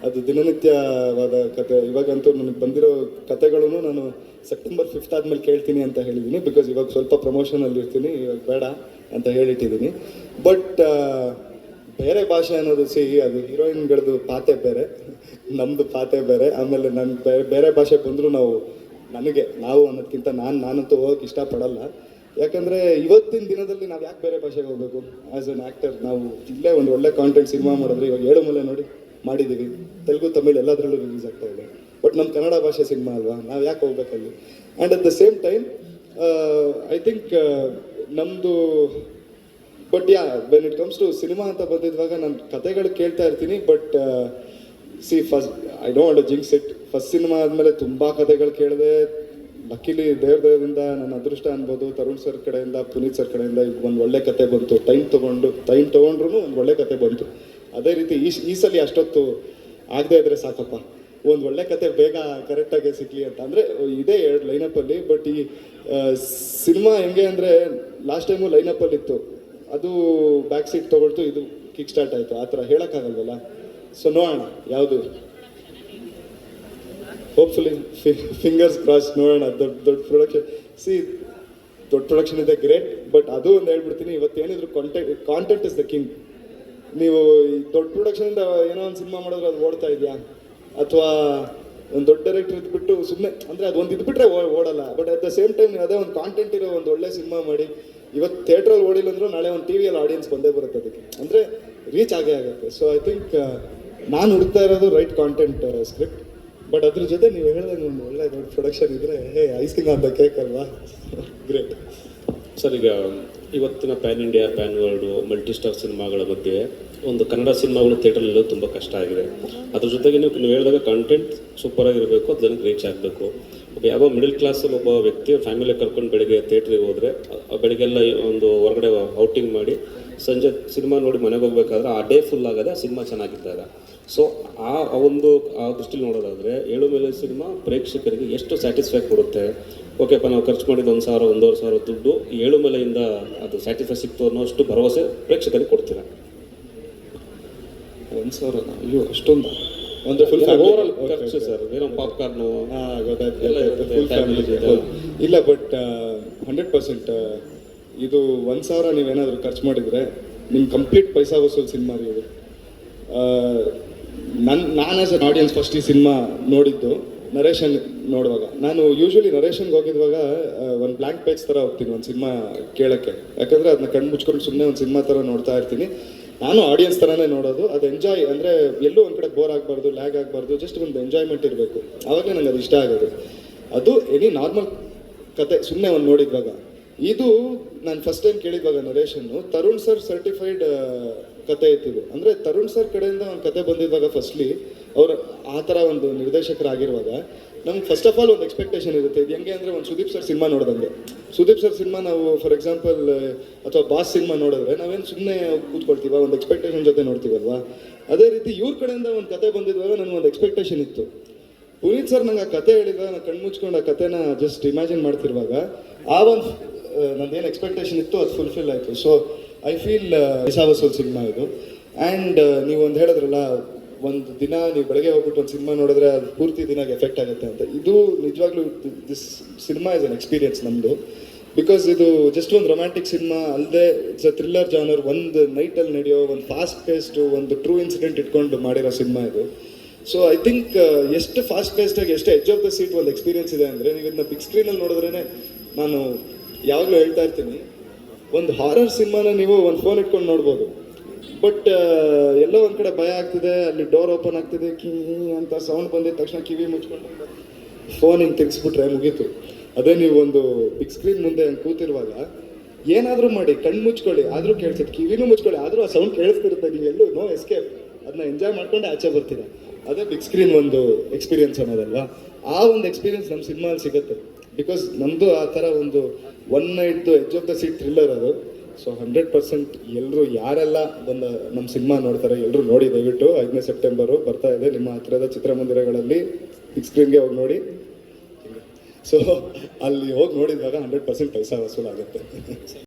Speaker 2: ಅದು ದಿನನಿತ್ಯವಾದ ಕತೆ. ಇವಾಗಂತೂ ನನಗೆ ಬಂದಿರೋ ಕತೆಗಳೂ ನಾನು ಸೆಪ್ಟೆಂಬರ್ 5 ಆದಮೇಲೆ ಕೇಳ್ತೀನಿ ಅಂತ ಹೇಳಿದ್ದೀನಿ. ಬಿಕಾಸ್ ಇವಾಗ ಸ್ವಲ್ಪ ಪ್ರಮೋಷನಲ್ಲಿ ಇರ್ತೀನಿ, ಇವಾಗ ಬೇಡ ಅಂತ ಹೇಳಿಟ್ಟಿದ್ದೀನಿ. ಬಟ್ ಬೇರೆ ಭಾಷೆ ಅನ್ನೋದು ಅದು ಹೀರೋಯಿನ್ಗಳದ್ದು ಪಾತೆ ಬೇರೆ, ನಮ್ಮದು ಪಾತೆ ಬೇರೆ. ಆಮೇಲೆ ನನಗೆ ಬೇರೆ ಭಾಷೆ ಬಂದರೂ ನಾವು ಅನ್ನೋದಕ್ಕಿಂತ ನಾನಂತೂ ಹೋಗೋಕೆ ಇಷ್ಟಪಡಲ್ಲ. ಯಾಕಂದರೆ ಇವತ್ತಿನ ದಿನದಲ್ಲಿ ನಾವು ಯಾಕೆ ಬೇರೆ ಭಾಷೆಗೆ ಹೋಗಬೇಕು ಆ್ಯಸ್ ಅನ್ ಆ್ಯಕ್ಟರ್? ನಾವು ಇಲ್ಲೇ ಒಂದು ಒಳ್ಳೆ ಕಾಂಟೆಂಟ್ ಸಿನಿಮಾ ಮಾಡಿದ್ರೆ ಇವಾಗ 7 ಮೂಲೆ ನೋಡಿ ಮಾಡಿದ್ದೀವಿ, ತೆಲುಗು ತಮಿಳ್ ಎಲ್ಲದರಲ್ಲೂ ರಿಲೀಸ್ ಆಗ್ತಾ ಇದೆ. ಬಟ್ ನಮ್ಮ ಕನ್ನಡ ಭಾಷೆ ಸಿನಿಮಾ ಅಲ್ವಾ, ನಾವು ಯಾಕೆ ಹೋಗ್ಬೇಕಲ್ಲಿ? And at the same time I think ನಮ್ಮದು but when it comes to cinema ಅಂತ ಬಂದಿದ್ದಾಗ ನಾನು ಕತೆಗಳು ಕೇಳ್ತಾ ಇರ್ತೀನಿ. But first I don't want to jinx it. First cinema ಆದಮೇಲೆ ತುಂಬ ಕತೆಗಳು ಕೇಳಿದೆ. ಲಕ್ಕಿಲಿ ದೇವ್ರದಿಂದ ನನ್ನ ಅದೃಷ್ಟ ಅನ್ಬೋದು, ತರುಣ್ ಸರ್ ಕಡೆಯಿಂದ, ಪುನೀತ್ ಸರ್ ಕಡೆಯಿಂದ ಒಂದು ಒಳ್ಳೆ ಕತೆ ಬಂತು. ಟೈಮ್ ತೊಗೊಂಡ್ರು ಒಂದು ಒಳ್ಳೆ ಕತೆ ಬಂತು. ಅದೇ ರೀತಿ ಈ ಸಲ ಅಷ್ಟೊತ್ತು ಆಗದೆ ಇದ್ರೆ ಸಾಕಪ್ಪ, ಒಂದು ಒಳ್ಳೆ ಕತೆ ಬೇಗ ಕರೆಕ್ಟಾಗಿ ಸಿಗಲಿ ಅಂತ. ಅಂದರೆ ಇದೇ 2 ಲೈನಪ್ಪಲ್ಲಿ. ಬಟ್ ಈ ಸಿನಿಮಾ ಹೆಂಗೆ ಅಂದರೆ ಲಾಸ್ಟ್ ಟೈಮು ಲೈನಪ್ಪಲ್ಲಿ ಇತ್ತು, ಅದು ಬ್ಯಾಕ್ ಸೀಟ್ ತೊಗೊಳ್ತು, ಇದು ಕಿಕ್ ಸ್ಟಾರ್ಟ್ ಆಯಿತು. ಆ ಥರ ಹೇಳೋಕ್ಕಾಗಲ್ವಲ್ಲ. ಸೊ ನೋಡೋಣ ಯಾವುದು, ಹೋಪ್ಫುಲಿ ಫಿಂಗರ್ಸ್ ಕ್ರಾಸ್ ನೋಡೋಣ. ದೊಡ್ಡ ಪ್ರೊಡಕ್ಷನ್, ದೊಡ್ಡ ಪ್ರೊಡಕ್ಷನ್ ಇದೆ, ಗ್ರೇಟ್. ಬಟ್ ಅದು ಒಂದು ಹೇಳ್ಬಿಡ್ತೀನಿ, ಇವತ್ತೇನಿದ್ರು ಕಾಂಟೆಂಟ್ ಇಸ್ ದ ಕಿಂಗ್. ನೀವು ಈ ದೊಡ್ಡ ಪ್ರೊಡಕ್ಷನಿಂದ ಏನೋ ಒಂದು ಸಿನಿಮಾ ಮಾಡಿದ್ರೆ ಅದು ಓಡ್ತಾ ಇದೆಯಾ, ಅಥವಾ ಒಂದು ದೊಡ್ಡ ಡೈರೆಕ್ಟರ್ ಇದ್ಬಿಟ್ಟು ಸುಮ್ಮನೆ ಅಂದರೆ ಅದು ಒಂದು ಇದ್ಬಿಟ್ರೆ ಓಡಲ್ಲ. But at the same time ನೀವು ಅದೇ ಒಂದು ಕಾಂಟೆಂಟ್ ಇರೋ ಒಂದು ಒಳ್ಳೆ ಸಿನಿಮಾ ಮಾಡಿ, ಇವತ್ತು ಥಿಯೇಟ್ರಲ್ಲಿ ಓಡಿಲ್ಲ ಅಂದರೂ ನಾಳೆ ಒಂದು ಟಿವಿಯಲ್ಲಿ ಆಡಿಯನ್ಸ್ ಬಂದೇ ಬರುತ್ತೆ, ಅದಕ್ಕೆ ಅಂದರೆ ರೀಚ್ ಆಗೇ ಆಗುತ್ತೆ. ಸೊ ಐ ಥಿಂಕ್ ನಾನು ಹುಡುಕ್ತಾ ಇರೋದು ರೈಟ್ ಕಾಂಟೆಂಟ್ ಸ್ಕ್ರಿಪ್ಟ್. ಬಟ್ ಅದ್ರ ಜೊತೆ ನೀವು ಹೇಳಿದಾಗ ಒಂದು ಒಳ್ಳೆ ದೊಡ್ಡ ಪ್ರೊಡಕ್ಷನ್ ಇದ್ದರೆ ಐಸಿಂಗ್ ಆನ್ ದ ಕೇಕ್ ಅಲ್ವಾ, ಗ್ರೇಟ್.
Speaker 9: ಸರ್, ಈಗ ಇವತ್ತಿನ PAN India, PAN world, multi star ಸಿನಿಮಾಗಳ ಮಧ್ಯೆ ಒಂದು ಕನ್ನಡ ಸಿನಿಮಾಗಳು ಥಿಯೇಟ್ರಲ್ಲಿರೋದು ತುಂಬ ಕಷ್ಟ ಆಗಿದೆ. ಅದ್ರ ಜೊತೆಗೆ ನೀವು ಹೇಳಿದಾಗ ಕಂಟೆಂಟ್ ಸೂಪರಾಗಿರಬೇಕು, ಅದು ಜನಕ್ಕೆ ರೀಚ್ ಆಗಬೇಕು. ಯಾವುದೋ ಮಿಡಲ್ ಕ್ಲಾಸಲ್ಲಿ ಒಬ್ಬ ವ್ಯಕ್ತಿ ಫ್ಯಾಮಿಲಿ ಕರ್ಕೊಂಡು ಬೆಳಗ್ಗೆ ಥಿಯೇಟ್ರಿಗೆ ಹೋದರೆ, ಬೆಳಗ್ಗೆಲ್ಲ ಒಂದು ಹೊರಗಡೆ ಔಟಿಂಗ್ ಮಾಡಿ ಸಂಜೆ ಸಿನಿಮಾ ನೋಡಿ ಮನೆಗೆ ಹೋಗ್ಬೇಕಾದ್ರೆ ಆ ಡೇ ಫುಲ್ ಆಗದೆ ಆ ಸಿನಿಮಾ ಚೆನ್ನಾಗಿದ್ದಾಗ. ಸೊ ಆ ದೃಷ್ಟಿಲಿ ನೋಡೋದಾದರೆ 7 ಮೇಲೆ ಸಿನಿಮಾ ಪ್ರೇಕ್ಷಕರಿಗೆ ಎಷ್ಟು ಸ್ಯಾಟಿಸ್ಫೈ ಕೊಡುತ್ತೆ? ಓಕೆಪ್ಪ, ನಾವು ಖರ್ಚು ಮಾಡಿದ್ದು 1,000, 1,500 ದುಡ್ಡು 7 ಮೇಲೆಯಿಂದ ಅದು ಸ್ಯಾಟಿಸ್ಫೈ ಸಿಕ್ತು ಅನ್ನೋಷ್ಟು ಭರವಸೆ ಪ್ರೇಕ್ಷಕರಿಗೆ ಕೊಡ್ತೀರಾ?
Speaker 2: 1,000 ಅಯ್ಯೋ ಅಷ್ಟೊಂದು ಅಂದರೆ ಫುಲ್
Speaker 9: ಓವರಾಲ್ ಖರ್ಚು ಸರ್, ಏನೋ ಪಾಪ್ಕಾರ್ನು
Speaker 2: ಇಲ್ಲ. ಬಟ್ 100% ಇದು 1,000 ನೀವೇನಾದರೂ ಖರ್ಚು ಮಾಡಿದರೆ ನಿಮ್ಮ ಕಂಪ್ಲೀಟ್ ಪೈಸಾ ವಸೂಲ್ ಸಿನಿಮಾ ರೀ ಇದು. ನಾನು ಆ್ಯಸ್ ಅನ್ ಆಡಿಯನ್ಸ್ ಫಸ್ಟ್ ಈ ಸಿನಿಮಾ ನೋಡಿದ್ದು ನರೇಶನ್ ನೋಡುವಾಗ. ನಾನು ಯೂಶ್ವಲಿ ನರೇಶನ್ಗೆ ಹೋಗಿದ್ವಾಗ ಒಂದು ಬ್ಲ್ಯಾಂಕ್ ಪೇಜ್ ಥರ ಹೋಗ್ತೀನಿ ಒಂದು ಸಿನಿಮಾ ಕೇಳೋಕ್ಕೆ, ಯಾಕಂದರೆ ಅದನ್ನ ಕಣ್ಣು ಮುಚ್ಕೊಂಡು ಸುಮ್ಮನೆ ಒಂದು ಸಿನಿಮಾ ಥರ ನೋಡ್ತಾ ಇರ್ತೀನಿ. ನಾನು ಆಡಿಯನ್ಸ್ ಥರನೇ ನೋಡೋದು. ಅದು ಎಂಜಾಯ್ ಅಂದರೆ ಎಲ್ಲೂ ಒಂದು ಕಡೆ ಬೋರ್ ಆಗಬಾರ್ದು, ಲ್ಯಾಗ್ ಆಗಬಾರ್ದು, ಜಸ್ಟ್ ಒಂದು ಎಂಜಾಯ್ಮೆಂಟ್ ಇರಬೇಕು. ಆವಾಗಲೇ ನಂಗೆ ಅದು ಇಷ್ಟ ಆಗೋದು. ಅದು ಎನಿ ನಾರ್ಮಲ್ ಕತೆ ಸುಮ್ಮನೆ ಒಂದು ನೋಡಿದ್ವಾಗ. ಇದು ನಾನು ಫಸ್ಟ್ ಟೈಮ್ ಕೇಳಿದ್ವಾಗ ನರೇಶನ್ನು ತರುಣ್ ಸರ್ ಸರ್ಟಿಫೈಡ್ ಕತೆ ಇತ್ತಿದ್ದು. ಅಂದರೆ ತರುಣ್ ಸರ್ ಕಡೆಯಿಂದ ಒಂದು ಕತೆ ಬಂದಿದ್ದಾಗ ಫಸ್ಟ್ಲಿ ಅವರು ಆ ಥರ ಒಂದು ನಿರ್ದೇಶಕರಾಗಿರುವಾಗ ನಮ್ಗೆ ಫಸ್ಟ್ ಆಫ್ ಆಲ್ ಒಂದು ಎಕ್ಸ್ಪೆಕ್ಟೇಷನ್ ಇರುತ್ತೆ. ಇದು ಹೆಂಗೆ ಅಂದರೆ ಒಂದು ಸುದೀಪ್ ಸರ್ ಸಿನಿಮಾ ನೋಡಿದಂಗೆ. ಸುದೀಪ್ ಸರ್ ಸಿನಿಮಾ ನಾವು ಫಾರ್ ಎಕ್ಸಾಂಪಲ್ ಅಥವಾ ಬಾಸ್ ಸಿನಿಮಾ ನೋಡಿದ್ರೆ ನಾವೇನು ಸುಮ್ಮನೆ ಕೂತ್ಕೊಳ್ತೀವ, ಒಂದು ಎಕ್ಸ್ಪೆಕ್ಟೇಷನ್ ಜೊತೆ ನೋಡ್ತೀವಲ್ವಾ. ಅದೇ ರೀತಿ ಇವ್ರ ಕಡೆಯಿಂದ ಒಂದು ಕತೆ ಬಂದಿದ್ದಾಗ ನನಗೆ ಒಂದು ಎಕ್ಸ್ಪೆಕ್ಟೇಷನ್ ಇತ್ತು. ಪುನೀತ್ ಸರ್ ನಂಗೆ ಆ ಕತೆ ಹೇಳಿದಾಗ ನಾನು ಕಣ್ಣು ಮುಚ್ಕೊಂಡು ಆ ಕತೆನ ಜಸ್ಟ್ ಇಮ್ಯಾಜಿನ್ ಮಾಡ್ತಿರುವಾಗ ಆ ಒಂದು ನಂದೇನು ಎಕ್ಸ್ಪೆಕ್ಟೇಷನ್ ಇತ್ತು ಅದು ಫುಲ್ಫಿಲ್ ಆಯಿತು. So I feel paisa vasool cinema ಇದು. ಆ್ಯಂಡ್ ನೀವು ಒಂದು ಹೇಳಿದ್ರಲ್ಲ, ಒಂದು ದಿನ ನೀವು ಬೆಳಗ್ಗೆ ಹೋಗ್ಬಿಟ್ಟು ಒಂದು ಸಿನಿಮಾ ನೋಡಿದ್ರೆ ಅದು ಪೂರ್ತಿ ದಿನಕ್ಕೆ ಎಫೆಕ್ಟ್ ಆಗುತ್ತೆ ಅಂತ. ಇದು ನಿಜವಾಗ್ಲೂ this cinema is an experience ನಮ್ಮದು. ಬಿಕಾಸ್ ಇದು ಜಸ್ಟ್ ಒಂದು ರೊಮ್ಯಾಂಟಿಕ್ ಸಿನಿಮಾ ಅಲ್ಲದೆ ಇಟ್ಸ್ ಅ ಥ್ರಿಲ್ಲರ್ ಜಾನರ್. ಒಂದು ನೈಟಲ್ಲಿ ನಡೆಯೋ ಒಂದು ಫಾಸ್ಟ್ ಪೇಸ್ಟು ಒಂದು ಟ್ರೂ ಇನ್ಸಿಡೆಂಟ್ ಇಟ್ಕೊಂಡು ಮಾಡಿರೋ ಸಿನಿಮಾ ಇದು. ಸೊ ಐ ಥಿಂಕ್ ಎಷ್ಟು ಫಾಸ್ಟ್ ಪೇಸ್ಟಾಗಿ, ಎಷ್ಟು ಎಡ್ಜ್ ಆಫ್ ದ ಸೀಟ್ ಒಂದು ಎಕ್ಸ್ಪೀರಿಯನ್ಸ್ ಇದೆ ಅಂದರೆ ನೀವು ಇದನ್ನ ಬಿಗ್ ಸ್ಕ್ರೀನಲ್ಲಿ ನೋಡಿದ್ರೇ. ನಾನು ಯಾವಾಗಲೂ ಹೇಳ್ತಾ ಇರ್ತೀನಿ, ಒಂದು ಹಾರರ್ ಸಿನಿಮಾನ ನೀವು ಒಂದು ಫೋನ್ ಇಟ್ಕೊಂಡು ನೋಡ್ಬೋದು. ಬಟ್ ಎಲ್ಲೋ ಒಂದು ಕಡೆ ಭಯ ಆಗ್ತಿದೆ, ಅಲ್ಲಿ ಡೋರ್ ಓಪನ್ ಆಗ್ತಿದೆ, ಕಿವಿ ಅಂತ ಸೌಂಡ್ ಬಂದಿದ ತಕ್ಷಣ ಕಿವಿ ಮುಚ್ಕೊಂಡು ಫೋನ್ ಹಿಂಗೆ ತೆಗೆಸ್ಬಿಟ್ರೆ ಮುಗೀತು. ಅದೇ ನೀವು ಒಂದು ಬಿಗ್ ಸ್ಕ್ರೀನ್ ಮುಂದೆ ಹಂಗೆ ಕೂತಿರುವಾಗ ಏನಾದರೂ ಮಾಡಿ ಕಣ್ಣು ಮುಚ್ಕೊಳ್ಳಿ, ಆದರೂ ಕೇಳಿಸುತ್ತೆ, ಕಿವಿನೂ ಮುಚ್ಕೊಳ್ಳಿ, ಆದರೂ ಆ ಸೌಂಡ್ ಕೇಳಿಸ್ತಿರುತ್ತೆ. ನೀವೆಲ್ಲೂ ನೋ ಎಸ್ಕೇಪ್, ಅದನ್ನ ಎಂಜಾಯ್ ಮಾಡ್ಕೊಂಡೆ ಆಚೆ ಬರ್ತೀರ. ಅದೇ ಬಿಗ್ ಸ್ಕ್ರೀನ್ ಒಂದು ಎಕ್ಸ್ಪೀರಿಯನ್ಸ್ ಅನ್ನೋದಲ್ವಾ. ಆ ಒಂದು ಎಕ್ಸ್ಪೀರಿಯನ್ಸ್ ನಮ್ಮ ಸಿನಿಮಾಲ್ಲಿ ಸಿಗುತ್ತೆ. ಬಿಕಾಸ್ ನಮ್ಮದು ಆ ಥರ ಒಂದು ಒನ್ ನೈಟ್ದು edge of the seat thriller ಅದು. ಸೊ 100% ಎಲ್ಲರೂ ಯಾರೆಲ್ಲ ಬಂದು ನಮ್ಮ ಸಿನಿಮಾ ನೋಡ್ತಾರೆ ಎಲ್ಲರೂ ನೋಡಿ. ದಯವಿಟ್ಟು 5ನೇ ಸೆಪ್ಟೆಂಬರು ಬರ್ತಾ ಇದೆ, ನಿಮ್ಮ ಹತ್ತಿರದ ಚಿತ್ರಮಂದಿರಗಳಲ್ಲಿ ಬಿಗ್ ಸ್ಕ್ರೀನ್ಗೆ ಹೋಗಿ ನೋಡಿ. ಸೊ ಅಲ್ಲಿ ಹೋಗಿ ನೋಡಿದಾಗ 100% ಪೈಸಾ ವಸೂಲಾಗುತ್ತೆ.